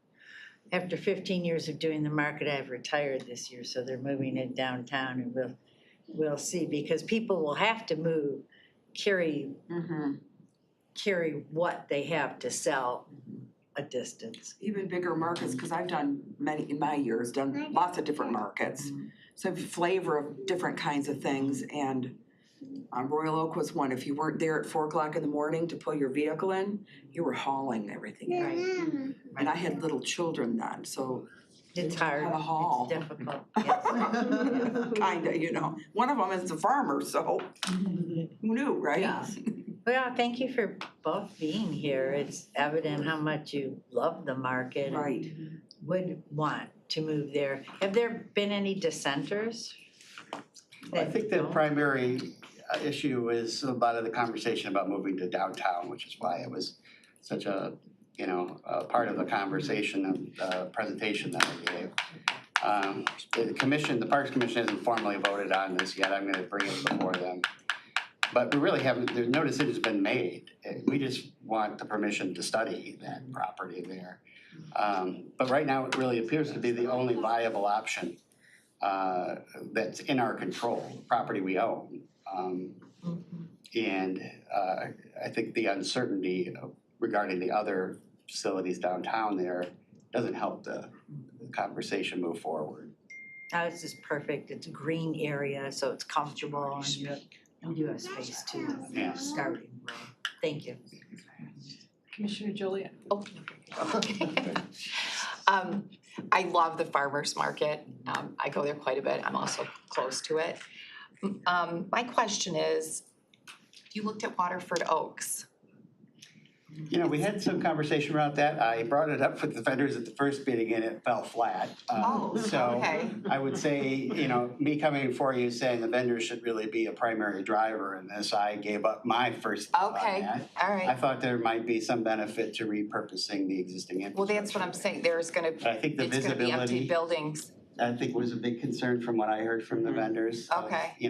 after 15 years of doing the market, I've retired this year, so they're moving it downtown, and we'll see, because people will have to move, carry what they have to sell a distance. Even bigger markets, because I've done many, in my years, done lots of different markets. So flavor of different kinds of things, and Royal Oak was one. If you weren't there at 4 o'clock in the morning to pull your vehicle in, you were hauling everything in. And I had little children then, so It's hard, have a haul. it's difficult, yes. Kinda, One of them is a farmer, so who knew, right? Yeah. Well, thank you for both being here. It's evident how much you love the market and Right. would want to move there. Have there been any dissenters? I think the primary issue is a lot of the conversation about moving to downtown, which is why it was such a part of the conversation of presentation that I gave. The Parks Commission hasn't formally voted on this yet. I'm gonna bring it before them. But we really haven't, there's no decision's been made. We just want the permission to study that property there. But right now, it really appears to be the only viable option that's in our control, property we own. And I think the uncertainty regarding the other facilities downtown there doesn't help the conversation move forward. Oh, this is perfect. It's a green area, so it's comfortable and you do have space to Yeah. start and grow. Thank you. Commissioner Julia. I love the farmer's market. I go there quite a bit. I'm also close to it. My question is, you looked at Waterford Oaks. We had some conversation about that. I brought it up with the vendors at the first meeting and it fell flat. So okay. I would say, me coming before you saying the vendors should really be a primary driver in this, I gave up my first thought on Okay, that. all I right. thought there might be some benefit to repurposing the existing infrastructure. Well, that's what I'm saying. There's gonna, But I think the it's gonna be empty visibility, buildings. I think was a big concern from what I heard from the vendors. of, Okay. We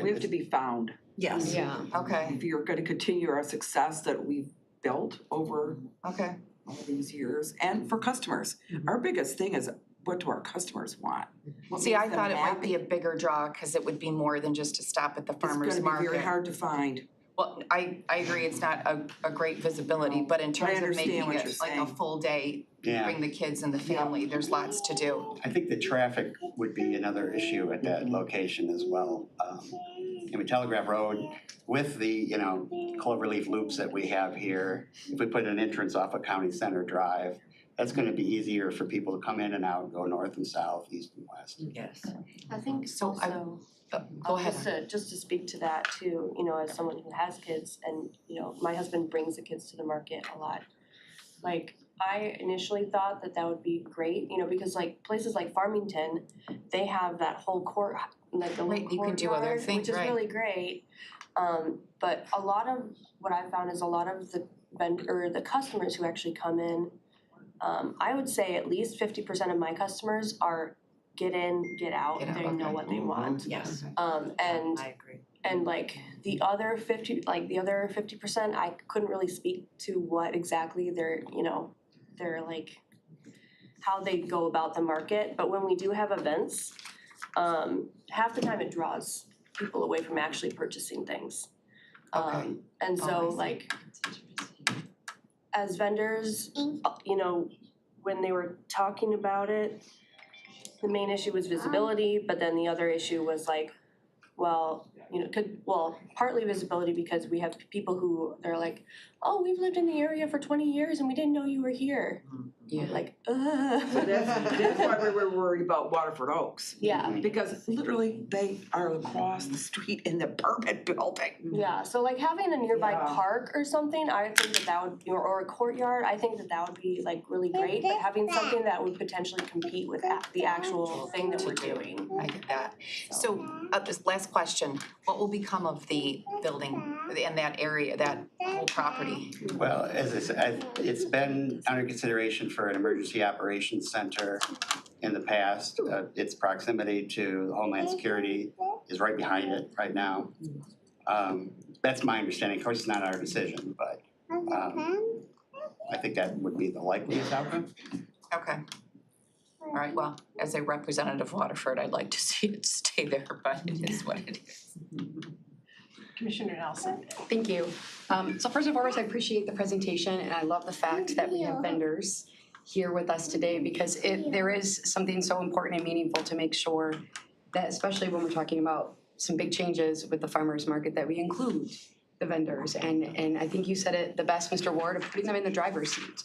have to be found. Yes. Yeah. Okay, If you're gonna continue our success that we've built over okay. all these years, and for customers. Our biggest thing is, what do our customers want? What See, makes I them thought it might be a happy? bigger draw, cause it would be more than just to stop at the farmer's It's gonna be very market. hard to find. Well, I agree, it's not a great visibility, but in terms of understand making what it you're like a saying. full day, Yeah. bring the kids and the family, there's lots to do. I think the traffic would be another issue at that location as well. Telegraph Road with the, cloverleaf loops that we have here, if we put an entrance off of County Center Drive, that's gonna be easier for people to come in and out, go north and south, east and west. Yes. I think So also, Go ahead. just to speak to that too, as someone who has kids and, my husband brings the kids to the market a lot. Like, I initially thought that would be great, because like places like Farmington, they have that whole court, like the Right, little you can do other courtyard, things, which is right. really great. But a lot of what I found is a lot of the customers who actually come in I would say at least 50% of my customers are get in, get out, Get out, they know okay. what they want. Yes. And I agree. and like the other 50%, I couldn't really speak to what exactly they're like how they go about the market, but when we do have events, half the time it draws people away from actually purchasing things. Okay. And Oh, I so see. like as vendors, when they were talking about it, the main issue was visibility, but then the other issue was like, partly visibility because we have people who they're like, oh, we've lived in the area for 20 years and we didn't know you were here. Yeah. Like, So that's why we were worried about Waterford Oaks. Yeah, Because literally they are across the street in the apartment building. yeah, so like having a nearby Yeah. park or something, I think that would, or a courtyard, I think that would be like really great, but having something that would potentially compete with the actual thing that we're doing. I get that. So, this last question, what will become of the building in that area, that whole property? Well, as I said, it's been under consideration for an emergency operations center in the past. Its proximity to Homeland Security is right behind it right now. That's my understanding. Of course, it's not our decision, but I think that would be the likeliest outcome. Okay. All right, well, as a representative of Waterford, I'd like to see it stay there, but it is what it is. Commissioner Nelson. Thank you. So first and foremost, I appreciate the presentation and I love the fact that we have vendors here with us today because there is something so important and meaningful to make sure that, especially when we're talking about some big changes with the farmers market, that we include the vendors. And I think you said it the best, Mr. Ward, of putting them in the driver's seat.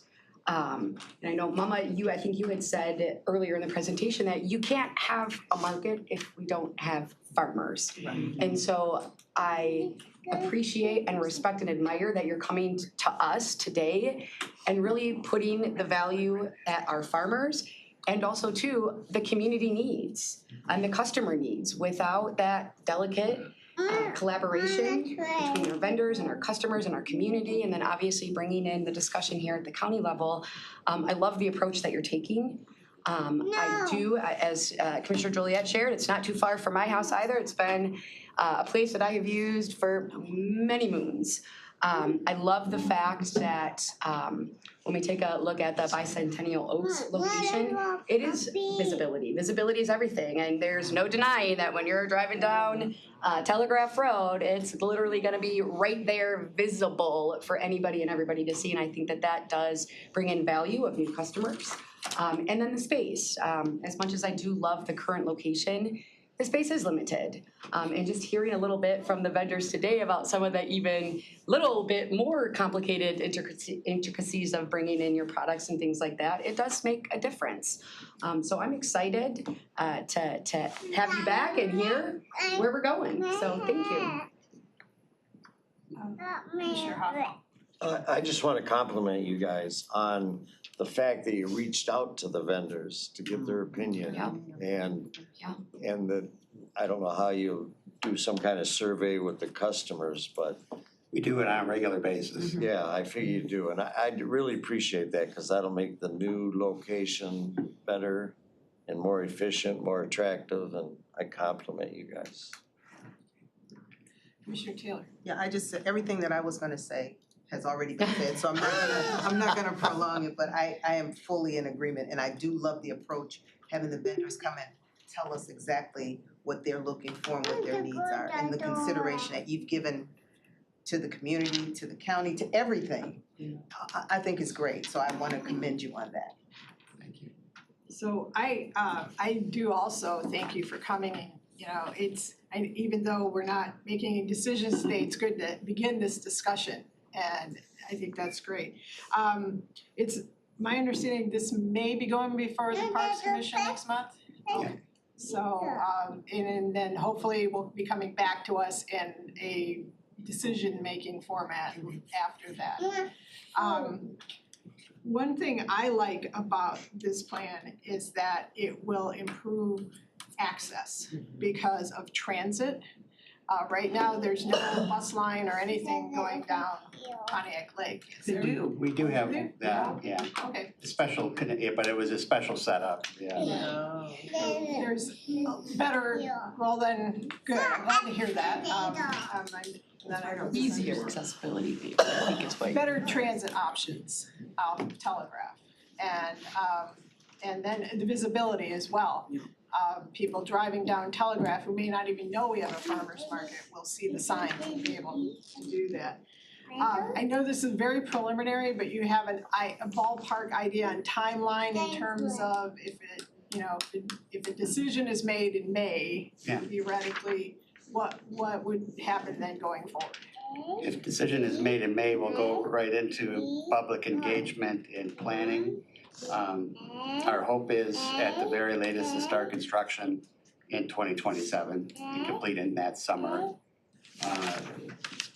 And I know, Mama, I think you had said earlier in the presentation that you can't have a market if we don't have farmers. And so I appreciate and respect and admire that you're coming to us today and really putting the value that our farmers and also too the community needs and the customer needs. Without that delicate collaboration between our vendors and our customers and our community, and then obviously bringing in the discussion here at the county level, I love the approach that you're taking. I do, as Commissioner Joliet shared, it's not too far from my house either. It's been a place that I have used for many moons. I love the fact that when we take a look at the Bicentennial Oaks location, it is visibility. Visibility is everything, and there's no denying that when you're driving down Telegraph Road, it's literally gonna be right there visible for anybody and everybody to see, and I think that that does bring in value of new customers. And then the space, as much as I do love the current location, the space is limited. And just hearing a little bit from the vendors today about some of the even little bit more complicated intricacies of bringing in your products and things like that, it does make a difference. So I'm excited to have you back and hear where we're going. So thank you. Commissioner Hoffman. I just want to compliment you guys on the fact that you reached out to the vendors to get their opinion. Yeah. And that, I don't know how you do some kind of survey with the customers, but We do it on a regular basis. yeah, I figure you do. And I really appreciate that because that'll make the new location better and more efficient, more attractive, and I compliment you guys. Commissioner Taylor. Yeah, I just said, everything that I was gonna say has already been said, so I'm not gonna prolong it, but I am fully in agreement, and I do love the approach, having the vendors come and tell us exactly what they're looking for and what their needs are, and the consideration that you've given to the community, to the county, to everything. I think is great, so I wanna commend you on that. Thank you. So I do also thank you for coming. You know, even though we're not making any decisions today, it's good to begin this discussion, and I think that's great. It's my understanding this may be going before the Parks Commission next month? Okay. So, and then hopefully we'll be coming back to us in a decision-making format after that. One thing I like about this plan is that it will improve access because of transit. Right now, there's no bus line or anything going down Pontiac Lake. Is We there? do, we do have that, yeah, Okay, special, yeah, but it was a special setup, yeah. there's better, well then, good, I'm glad to hear that. Then I don't. Easier accessibility, I think is what. Better transit options, telegraph. And then the visibility as well. People driving down Telegraph who may not even know we have a farmer's market will see the sign and be able to do that. I know this is very preliminary, but you have a ballpark idea on timeline in terms of if it, you know, if a decision is made in May, Yeah. theoretically, what would happen then going forward? If decision is made in May, we'll go right into public engagement and planning. Our hope is at the very latest to start construction in 2027 and complete in that summer.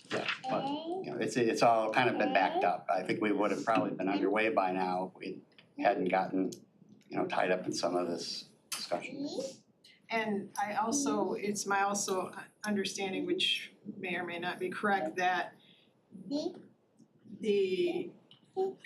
Yeah, but you know, it's all kind of been backed up. I think we would have probably been underway by now if we hadn't gotten, you know, tied up in some of this discussion. And I also, it's my also understanding, which may or may not be correct, that the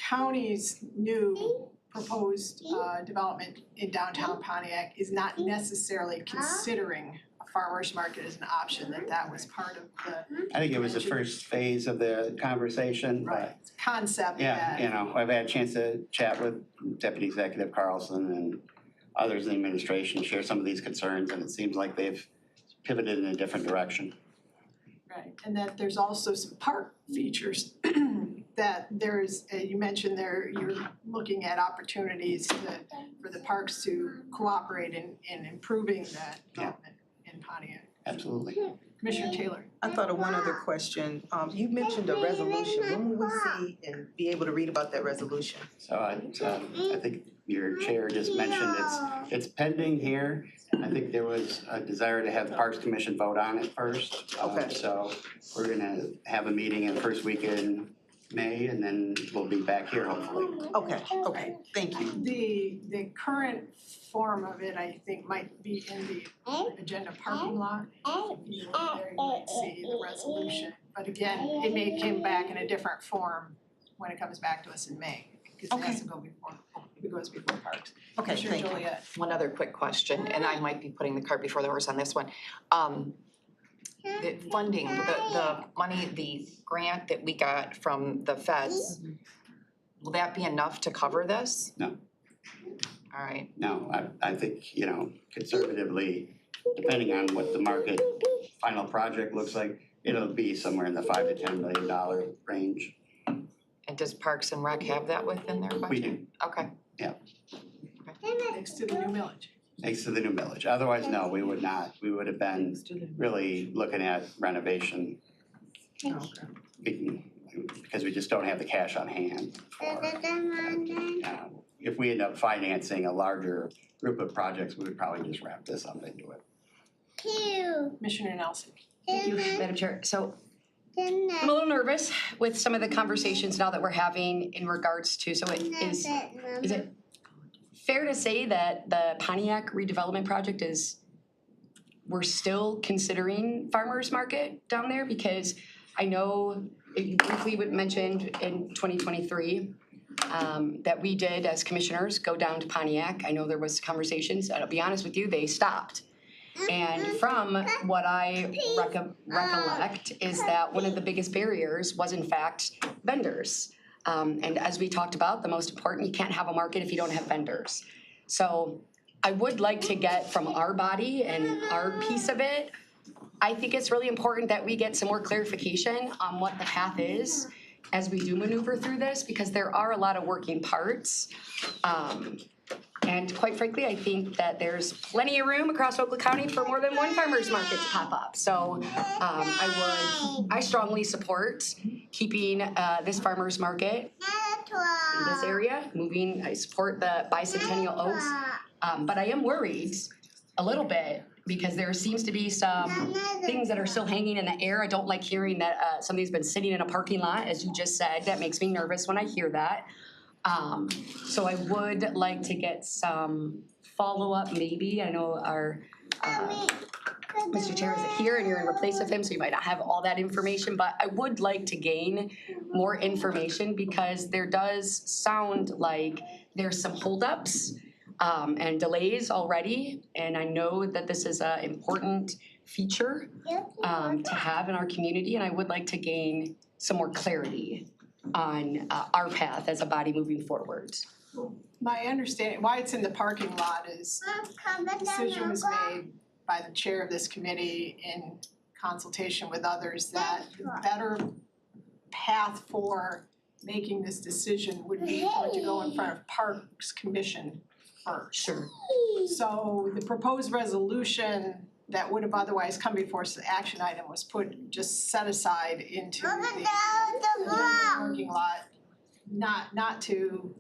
county's new proposed development in downtown Pontiac is not necessarily considering a farmer's market as an option, that was part of the I think it was the first phase of the conversation, but concept yeah, that. you know, I've had a chance to chat with Deputy Executive Carlson and others in the administration, share some of these concerns, and it seems like they've pivoted in a different direction. Right, and that there's also some park features that there's, you mentioned there, you're looking at opportunities for the parks to cooperate in improving that development in Pontiac. Absolutely. Commissioner Taylor. I thought of one other question. You mentioned a resolution. When will we see and be able to read about that resolution? So I think your chair just mentioned it's pending here. I think there was a desire to have the Parks Commission vote on it first. Okay. So we're gonna have a meeting in the first week in May, and then we'll be back here hopefully. Okay, thank you. The current form of it, I think, might be in the agenda parking lot. If you look there, you might see the resolution. But again, it may come back in a different form when it comes back to us in May, because it has to go before, it goes before parks. Okay, Commissioner thank you. Joliet. One other quick question, and I might be putting the cart before the horse on this one. The funding, the money, the grant that we got from the feds, will that be enough to cover this? No. All right, No, I think, you know, conservatively, depending on what the market final project looks like, it'll be somewhere in the $5 to $10 million range. and does Parks and Rec have that within their budget? We do, Okay, Next to the new millage. next to the new village. Otherwise, no, we would not. We would have been really looking at renovation. Because we just don't have the cash on hand for, if we end up financing a larger group of projects, we would probably just wrap this up into it. Commissioner Nelson. Thank you, Madam Chair. So I'm a little nervous with some of the conversations now that we're having in regards to, so it is it fair to say that the Pontiac redevelopment project is, we're still considering farmer's market down there? Because I know you briefly mentioned in 2023 that we did as commissioners go down to Pontiac. I know there was conversations, and I'll be honest with you, they stopped. And from what I recollect is that one of the biggest barriers was in fact vendors. And as we talked about, the most important, you can't have a market if you don't have vendors. So I would like to get from our body and our piece of it, I think it's really important that we get some more clarification on what the path is as we do maneuver through this, because there are a lot of working parts. And quite frankly, I think that there's plenty of room across Oakland County for more than one farmer's market to pop up. So I strongly support keeping this farmer's market in this area, moving. I support the Bicentennial Oaks. But I am worried a little bit because there seems to be some things that are still hanging in the air. I don't like hearing that somebody's been sitting in a parking lot, as you just said. That makes me nervous when I hear that. So I would like to get some follow-up maybe. I know our Mr. Chair isn't here and you're in place of him, so you might not have all that information, but I would like to gain more information because there does sound like there's some holdups and delays already. And I know that this is an important feature to have in our community, and I would like to gain some more clarity on our path as a body moving forward. My understanding, why it's in the parking lot is the decision was made by the chair of this committee in consultation with others that the better path for making this decision would be for it to go in front of Parks Commission first. Sure. So the proposed resolution that would have otherwise come before us, the action item was just set aside into the parking lot, not to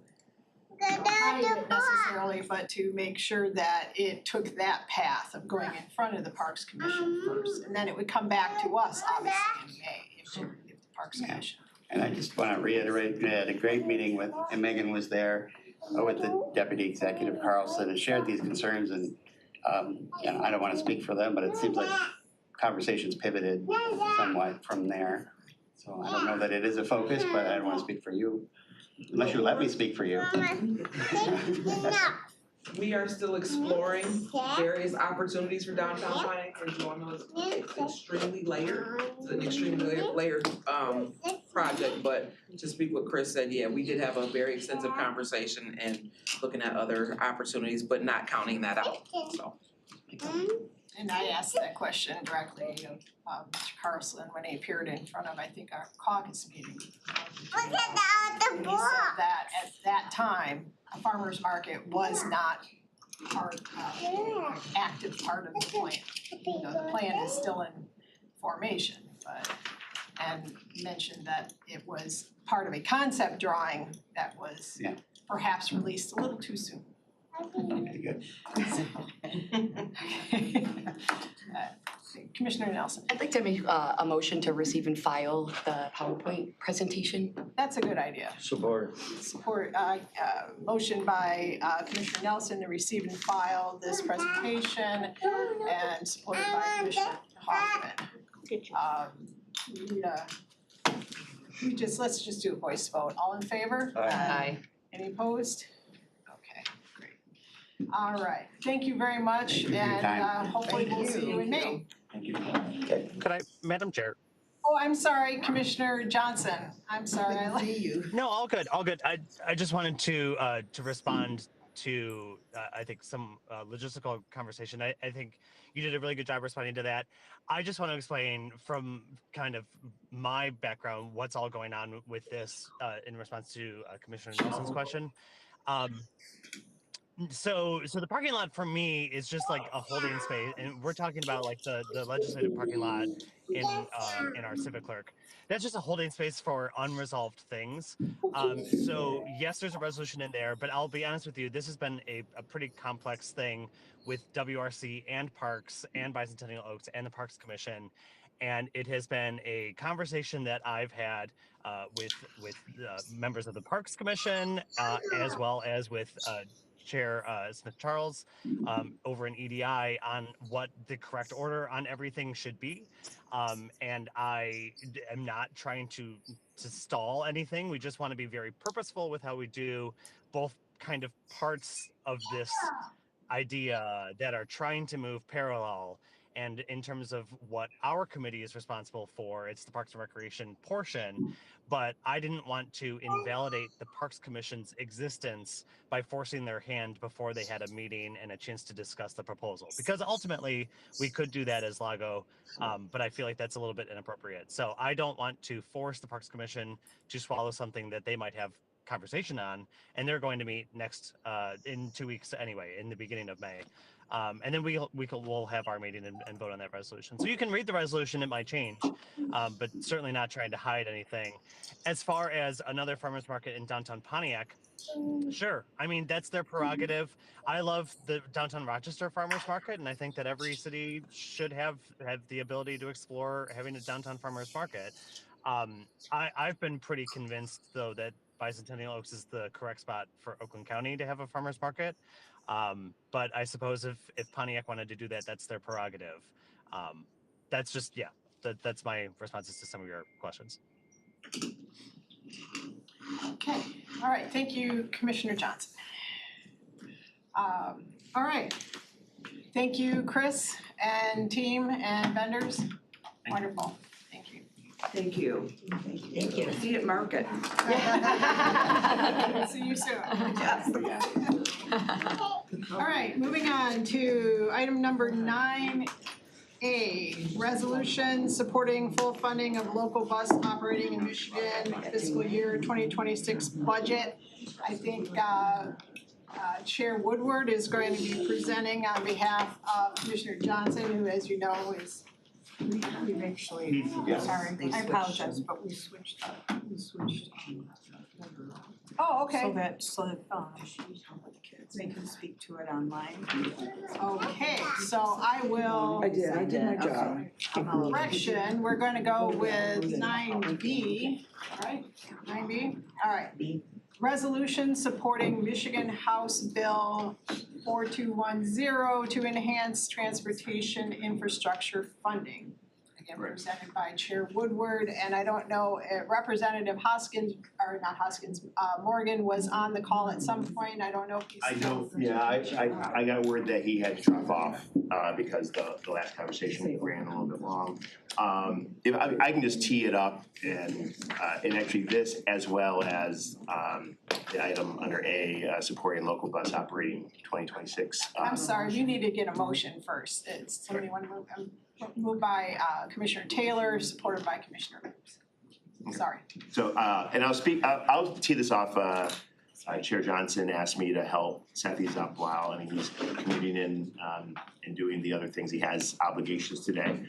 hide it necessarily, but to make sure that it took that path of going in front of the Parks Commission first. And then it would come back to us, obviously, in May, if the Parks Commission. And I just want to reiterate, we had a great meeting with, and Megan was there with the Deputy Executive Carlson and shared these concerns and I don't want to speak for them, but it seems like conversations pivoted somewhat from there. So I don't know that it is a focus, but I don't want to speak for you, unless you let me speak for you. We are still exploring various opportunities for downtown planning, as you all know, it's extremely layered. It's an extremely layered project, but to speak what Chris said, yeah, we did have a very extensive conversation and looking at other opportunities, but not counting that out, so. And I asked that question directly of Mr. Carlson when he appeared in front of, I think, our caucus meeting. And he said that at that time, a farmer's market was not active part of the plan. You know, the plan is still in formation, and mentioned that it was part of a concept drawing that was perhaps released a little too soon. Okay, good. Commissioner Nelson. I'd like to make a motion to receive and file the PowerPoint presentation. That's a good idea. Support. Support, motion by Commissioner Nelson to receive and file this presentation and supported by Commissioner Hoffman. Let's just do a voice vote. All in favor? Aye. Any opposed? Okay, great. All right, thank you very much, Thank you for your and time. hopefully we'll see you in May. Thank you. Could I, Madam Chair? Oh, I'm sorry, Commissioner Johnson. I'm sorry. No, all good, all good. I just wanted to respond to I think some logistical conversation. I think you did a really good job responding to that. I just want to explain from kind of my background what's all going on with this in response to Commissioner Nelson's question. So the parking lot for me is just like a holding space, and we're talking about like the legislative parking lot in our civic clerk. That's just a holding space for unresolved things. So yes, there's a resolution in there, but I'll be honest with you, this has been a pretty complex thing with WRC and Parks and Bicentennial Oaks and the Parks Commission. And it has been a conversation that I've had with members of the Parks Commission, as well as with Chair Smith Charles over in EDI on what the correct order on everything should be. And I am not trying to stall anything. We just want to be very purposeful with how we do both kind of parts of this idea that are trying to move parallel. And in terms of what our committee is responsible for, it's the Parks and Recreation portion. But I didn't want to invalidate the Parks Commission's existence by forcing their hand before they had a meeting and a chance to discuss the proposal. Because ultimately, we could do that as Lago, but I feel like that's a little bit inappropriate. So I don't want to force the Parks Commission to swallow something that they might have conversation on, and they're going to meet next in 2 weeks anyway, in the beginning of May. And then we'll have our meeting and vote on that resolution. So you can read the resolution, it might change, but certainly not trying to hide anything. As far as another farmers market in downtown Pontiac, sure. I mean, that's their prerogative. I love the downtown Rochester farmers market, and I think that every city should have the ability to explore having a downtown farmers market. I've been pretty convinced, though, that Bicentennial Oaks is the correct spot for Oakland County to have a farmers market. But I suppose if Pontiac wanted to do that, that's their prerogative. That's just, yeah, that's my responses to some of your questions. Okay, all right, thank you, Commissioner Johnson. All right, thank you, Chris and team and vendors. Wonderful, thank you. Thank you. Thank you. See you at Market. See you soon. Yes. All right, moving on to item number 9A, resolution supporting full funding of local bus operating in Michigan fiscal year 2026 budget. I think Chair Woodward is going to be presenting on behalf of Commissioner Johnson, who, as you know, is we've actually, sorry, I apologize, but we switched. Oh, okay. So that they can speak to it online. Okay, so I will. I did my job. Correction, we're gonna go with 9B, right? 9B, all right. Resolution supporting Michigan House Bill 4210 to enhance transportation infrastructure funding. Again, presented by Chair Woodward, and I don't know, Representative Hoskins, or not Hoskins, Morgan was on the call at some point, I don't know if he's still. I got word that he had to drop off, because the last conversation ran a little bit long. If I can just tee it up and actually this as well as, the item under A, supporting local bus operating 2026. I'm sorry, you need to get a motion first, it's somebody want to move, moved by Commissioner Taylor, supported by Commissioner Reeves. Sorry. So, and I'll tee this off. Chair Johnson asked me to help set these up while, he's commuting in and doing the other things. He has obligations today,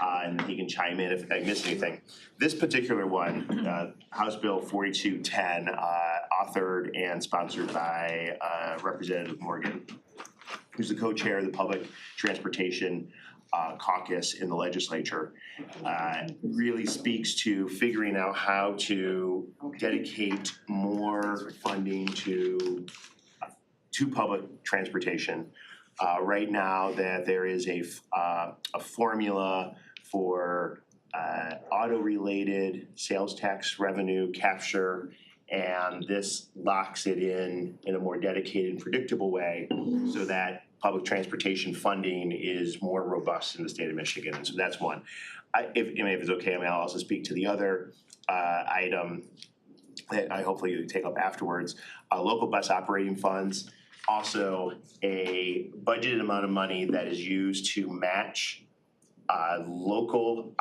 and he can chime in if I miss anything. This particular one, House Bill 4210, authored and sponsored by Representative Morgan, who's the co-chair of the Public Transportation Caucus in the legislature, really speaks to figuring out how to dedicate more funding to public transportation. Right now, that there is a formula for auto-related sales tax revenue capture, and this locks it in a more dedicated and predictable way so that public transportation funding is more robust in the state of Michigan, and so that's one. If it's okay, I'll also speak to the other item that I hopefully you take up afterwards. Local bus operating funds, also a budgeted amount of money that is used to match local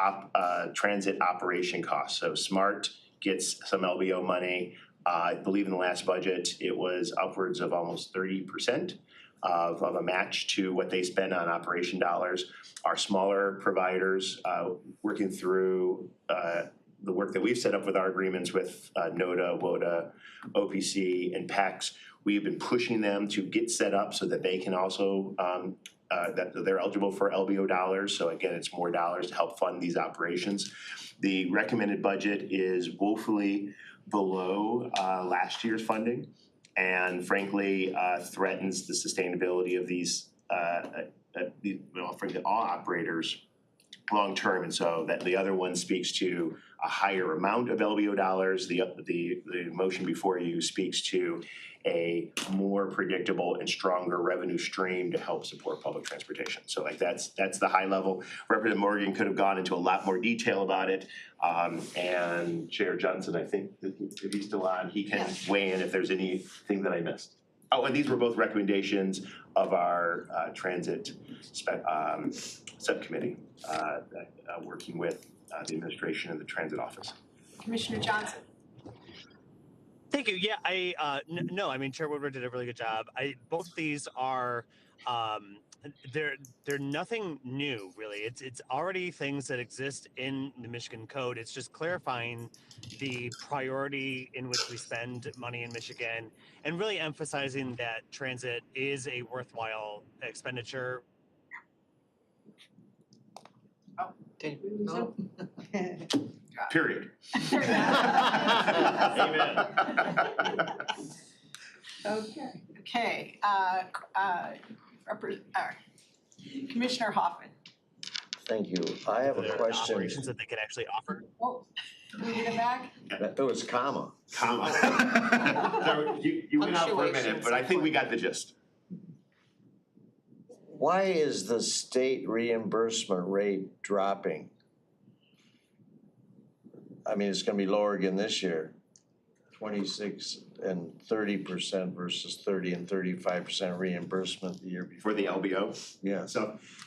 transit operation costs. So SMART gets some LBO money. I believe in the last budget, it was upwards of almost 30%. Of a match to what they spend on operation dollars. Our smaller providers, working through the work that we've set up with our agreements with NODA, WODA, OPC, and PACS, we've been pushing them to get set up so that they can also, that they're eligible for LBO dollars. So again, it's more dollars to help fund these operations. The recommended budget is woefully below last year's funding, and frankly threatens the sustainability of these, frankly, all operators long term. And so that the other one speaks to a higher amount of LBO dollars. The motion before you speaks to a more predictable and stronger revenue stream to help support public transportation. So like that's the high level. Representative Morgan could have gone into a lot more detail about it. And Chair Johnson, I think if he's still on, he can weigh in if there's anything that I missed. Oh, and these were both recommendations of our transit subcommittee, working with the administration and the transit office. Commissioner Johnson. Thank you. Yeah, no, I mean, Chair Woodward did a really good job. Both these are, they're nothing new, really. It's already things that exist in the Michigan Code. It's just clarifying the priority in which we spend money in Michigan and really emphasizing that transit is a worthwhile expenditure. Oh, did no. Period. Amen. Okay. Commissioner Hoffman. Thank you. I have a their question. operations that they can actually offer. Oh, can we get it back? It was comma. Comma. So you went out for a minute, but I think we got the gist. Why is the state reimbursement rate dropping? I mean, it's gonna be lower again this year. 26 and 30% versus 30 and 35% reimbursement the year before. For the LBO? Yes.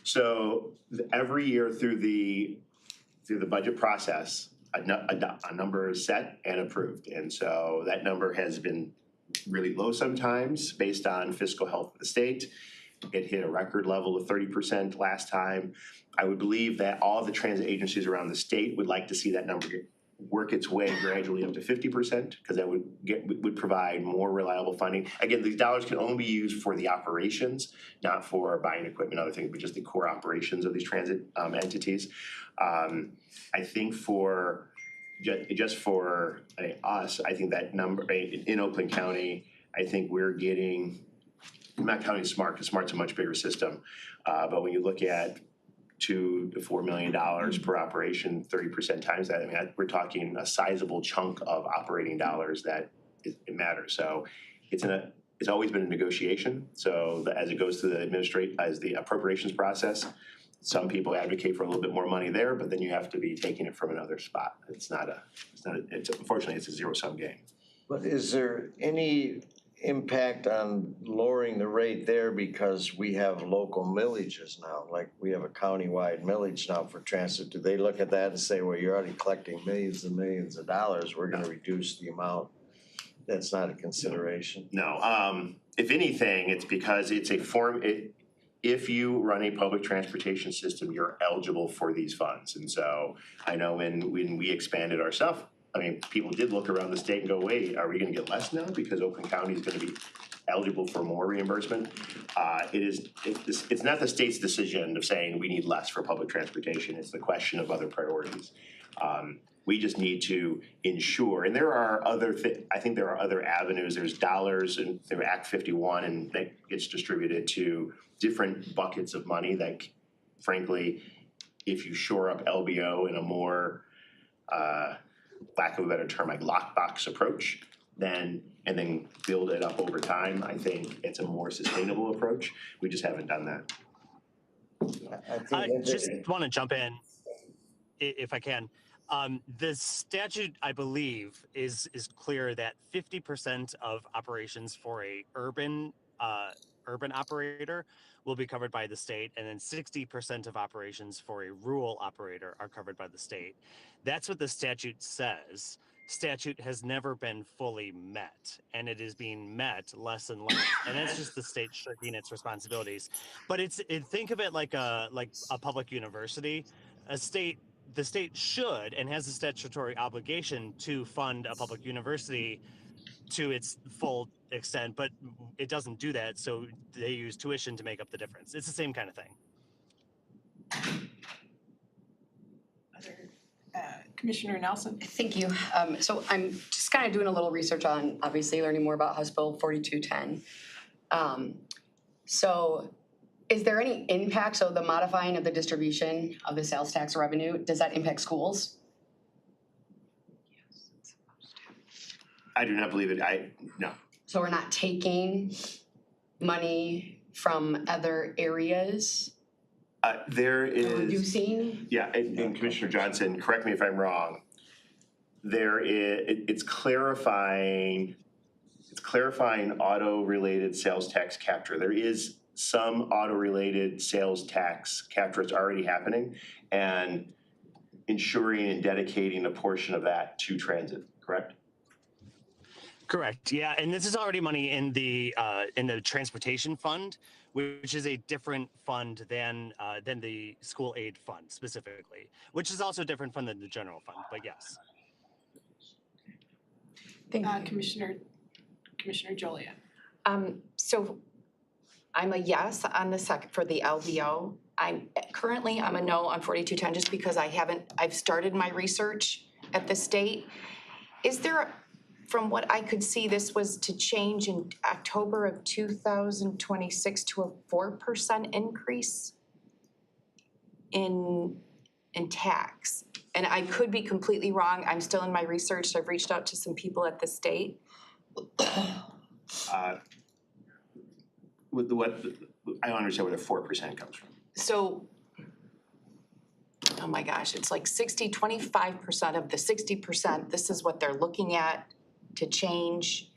So every year through the budget process, a number is set and approved. And so that number has been really low sometimes based on fiscal health of the state. It hit a record level of 30% last time. I would believe that all of the transit agencies around the state would like to see that number work its way gradually up to 50%, because that would provide more reliable funding. Again, these dollars can only be used for the operations, not for buying equipment, other things, but just the core operations of these transit entities. I think for just for us, I think that number in Oakland County, I think we're getting, I'm not counting SMART, because SMART's a much bigger system. But when you look at $2 to $4 million per operation, 30% times that, I mean, we're talking a sizable chunk of operating dollars that it matters. So it's always been a negotiation. So as it goes through the appropriations process, some people advocate for a little bit more money there, but then you have to be taking it from another spot. Unfortunately, it's a zero-sum game. But is there any impact on lowering the rate there because we have local millages now? Like we have a countywide millage now for transit. Do they look at that and say, well, you're already collecting millions and millions of dollars, we're gonna reduce the amount? That's not a consideration. No, if anything, it's because it's a if you run a public transportation system, you're eligible for these funds. And so I know when we expanded our stuff, I mean, people did look around the state and go, wait, are we gonna get less now because Oakland County is gonna be eligible for more reimbursement? It's not the state's decision of saying we need less for public transportation, it's the question of other priorities. We just need to ensure, and there are I think there are other avenues, there's dollars and through Act 51, and that gets distributed to different buckets of money that frankly, if you shore up LBO in a more, lack of a better term, like lockbox approach, and then build it up over time, I think it's a more sustainable approach. We just haven't done that. I just want to jump in, if I can. The statute, I believe, is clear that 50% of operations for a urban operator will be covered by the state, and then 60% of operations for a rural operator are covered by the state. That's what the statute says. Statute has never been fully met, and it is being met less and less, and that's just the state shirking its responsibilities. But think of it like a public university. The state should and has a statutory obligation to fund a public university to its full extent, but it doesn't do that, so they use tuition to make up the difference. It's the same kind of thing. Commissioner Nelson. Thank you. So I'm just kind of doing a little research on, obviously, learning more about House Bill 4210. So is there any impact, so the modifying of the distribution of the sales tax revenue, does that impact schools? I do not believe it, no. So we're not taking money from other areas? There is. Reducing? Yeah, and Commissioner Johnson, correct me if I'm wrong. It's clarifying auto-related sales tax capture. There is some auto-related sales tax capture that's already happening, and ensuring and dedicating a portion of that to transit, correct? Correct, yeah, and this is already money in the transportation fund, which is a different fund than the school aid fund specifically, which is also a different fund than the general fund, but yes. Commissioner Joliet. So I'm a yes on the second for the LBO. I'm a no on 4210 just because I've started my research at the state. Is there, from what I could see, this was to change in October of 2026 to a 4% increase in tax. And I could be completely wrong, I'm still in my research, I've reached out to some people at the state. With what, I don't understand where the 4% comes from. So, oh my gosh, it's like 25% of the 60%, this is what they're looking at to change.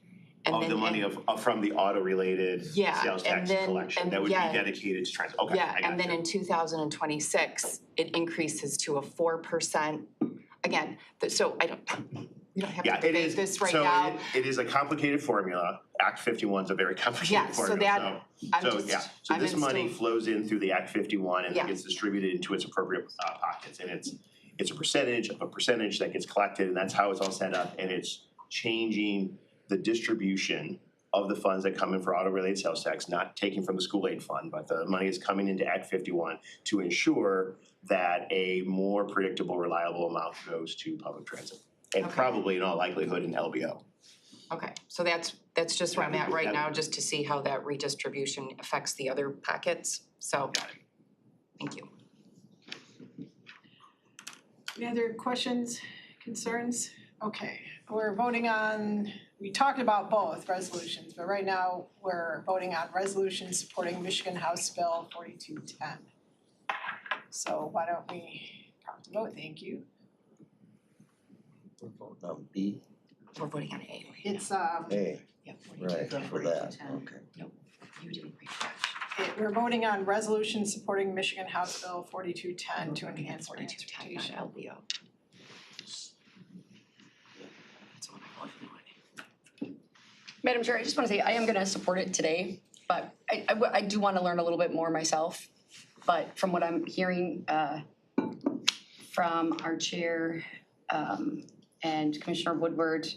And Of then the money from the auto-related Yeah, sales and tax then- collection, and that would be yeah. dedicated to trans, okay, Yeah, I got and then you. in 2026, it increases to a 4%. Again, so we don't have to Yeah, it debate is, this right so now. it is a complicated formula. Act 51 is a very Yeah, complicated so formula, that, I'm so just, yeah, so I'm this in money still- flows in through the Act 51 and Yeah. it gets distributed into its appropriate pockets, and it's a percentage of a percentage that gets collected, and that's how it's all set up, and it's changing the distribution of the funds that come in for auto-related sales tax, not taking from the school aid fund, but the money is coming into Act 51 to ensure that a more predictable, reliable amount goes to public transit, and Okay. probably in all likelihood in LBO. Okay, so that's just where I'm at right now, just to see how that redistribution affects the other pockets, so. Thank you. Any other questions, concerns? Okay, we're voting on, we talked about both resolutions, but right now we're voting on resolution supporting Michigan House Bill 4210. So why don't we prompt a vote, thank you. We're voting on B, We're voting on A. It's A, Yeah, right, for that, okay. you didn't read that. we're voting on resolution supporting Michigan House Bill 4210 to enhance 4210, transportation. not LBO. That's what I voted on. Madam Chair, I just want to say I am going to support it today, but I do want to learn a little bit more myself. But from what I'm hearing from our chair and Commissioner Woodward,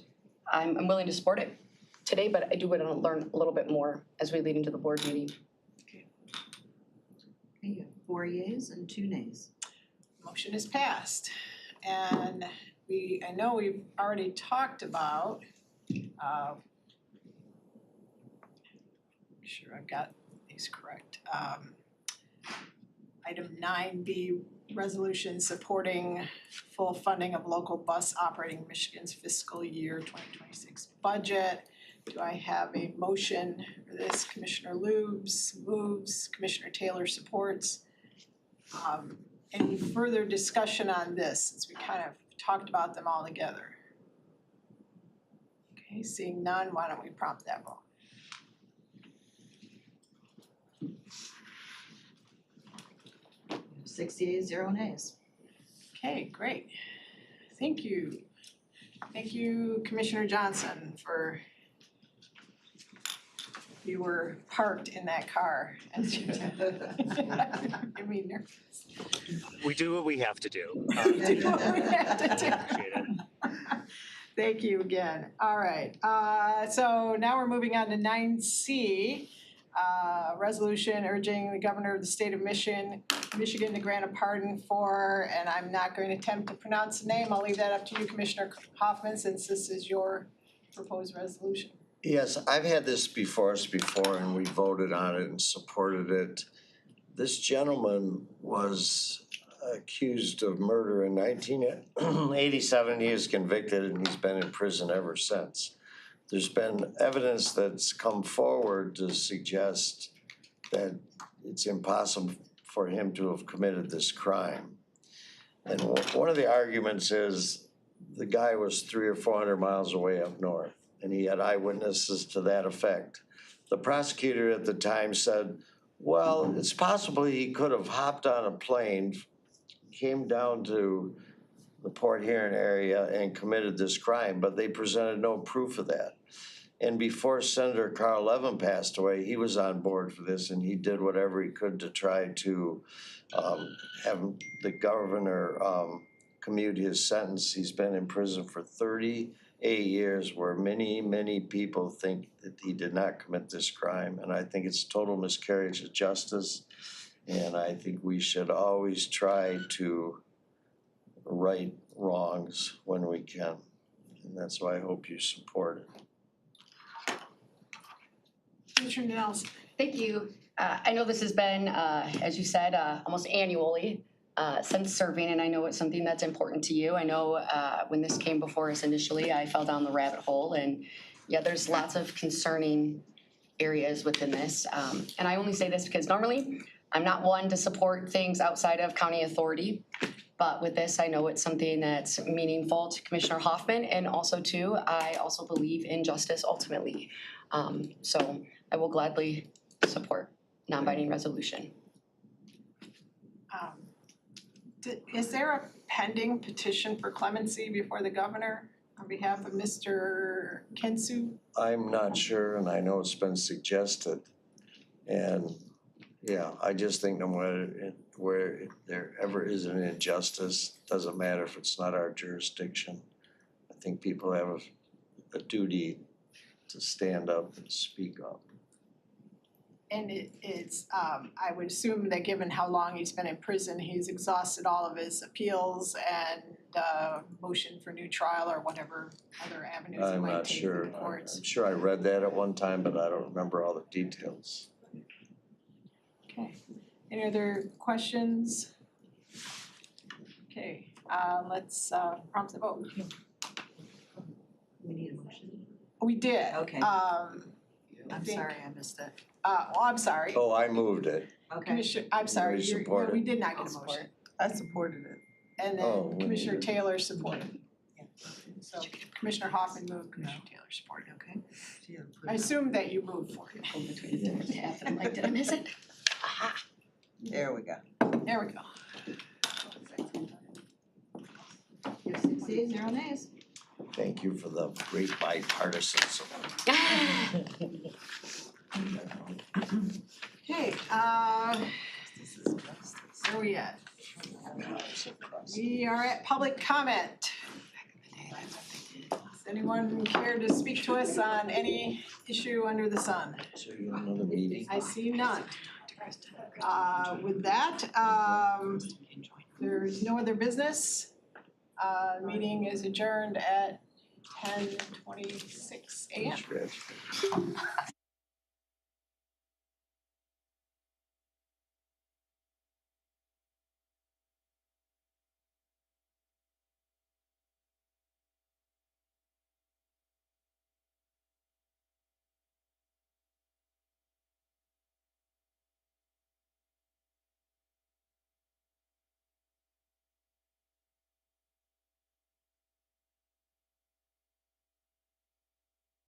I'm willing to support it today, but I do want to learn a little bit more as we lead into the board meeting. Okay, you have 4 yeas and 2 nays. Motion is passed. And I know we've already talked about, make sure I've got these correct. Item 9B, resolution supporting full funding of local bus operating Michigan's fiscal year 2026 budget. Do I have a motion for this? Commissioner Lubes moves, Commissioner Taylor supports. Any further discussion on this, since we kind of talked about them all together? Okay, seeing none, why don't we prompt that vote? Six yeas, 0 nays. Okay, great. Thank you. Thank you, Commissioner Johnson, for you were parked in that car as you I mean, nervous. We do what we have to do. Do what we have to do. Appreciate it. Thank you again. All right, so now we're moving on to 9C. Resolution urging the governor of the state of Michigan to grant a pardon for, and I'm not going to attempt to pronounce the name, I'll leave that up to you, Commissioner Hoffman, since this is your proposed resolution. Yes, I've had this before us before and we voted on it and supported it. This gentleman was accused of murder in 1987. He was convicted and he's been in prison ever since. There's been evidence that's come forward to suggest that it's impossible for him to have committed this crime. And one of the arguments is the guy was 300 or 400 miles away up north, and he had eyewitnesses to that effect. The prosecutor at the time said, well, it's possible he could have hopped on a plane, came down to the Port Huron area and committed this crime, but they presented no proof of that. And before Senator Carl Levin passed away, he was on board for this and he did whatever he could to try to have the governor commute his sentence. He's been in prison for 38 years where many, many people think that he did not commit this crime. And I think it's a total miscarriage of justice. And I think we should always try to right wrongs when we can. And that's why I hope you support it. Commissioner Nelson. Thank you. I know this has been, as you said, almost annually since serving, and I know it's something that's important to you. I know when this came before us initially, I fell down the rabbit hole, and yeah, there's lots of concerning areas within this. And I only say this because normally I'm not one to support things outside of county authority. But with this, I know it's something that's meaningful to Commissioner Hoffman, and also too, I also believe in justice ultimately. So I will gladly support non-binding resolution. Is there a pending petition for clemency before the governor on behalf of Mr. Kinsu? I'm not sure, and I know it's been suggested. And yeah, I just think no matter where there ever is an injustice, doesn't matter if it's not our jurisdiction. I think people have a duty to stand up and speak up. And it's, I would assume that given how long he's been in prison, he's exhausted all of his appeals and motion for new trial or whatever other avenues he I'm might not take sure. through the courts. I'm sure I read that at one time, but I don't remember all the details. Okay, any other questions? Okay, let's prompt the vote. We need a motion. We did. Okay. I'm sorry, I missed it. I'm sorry. Oh, I moved it. Commissioner, I'm sorry, You you're, support we it. did not get a motion. I supported it. And Oh, then we Commissioner need Taylor supported. So Commissioner Hoffman moved, Commissioner Taylor supported, okay? I assume that you moved for it. Go between the different tabs, I'm like, did I miss it? Aha. There we go. There we go. You have 6 yeas, 0 nays. Thank you for the great bipartisan support. Okay, where are we at? We are at public comment. Does anyone care to speak to us on any issue under the sun? So you want another meeting? I see none. With that, there's no other business. Meeting is adjourned at 10:26 a.m.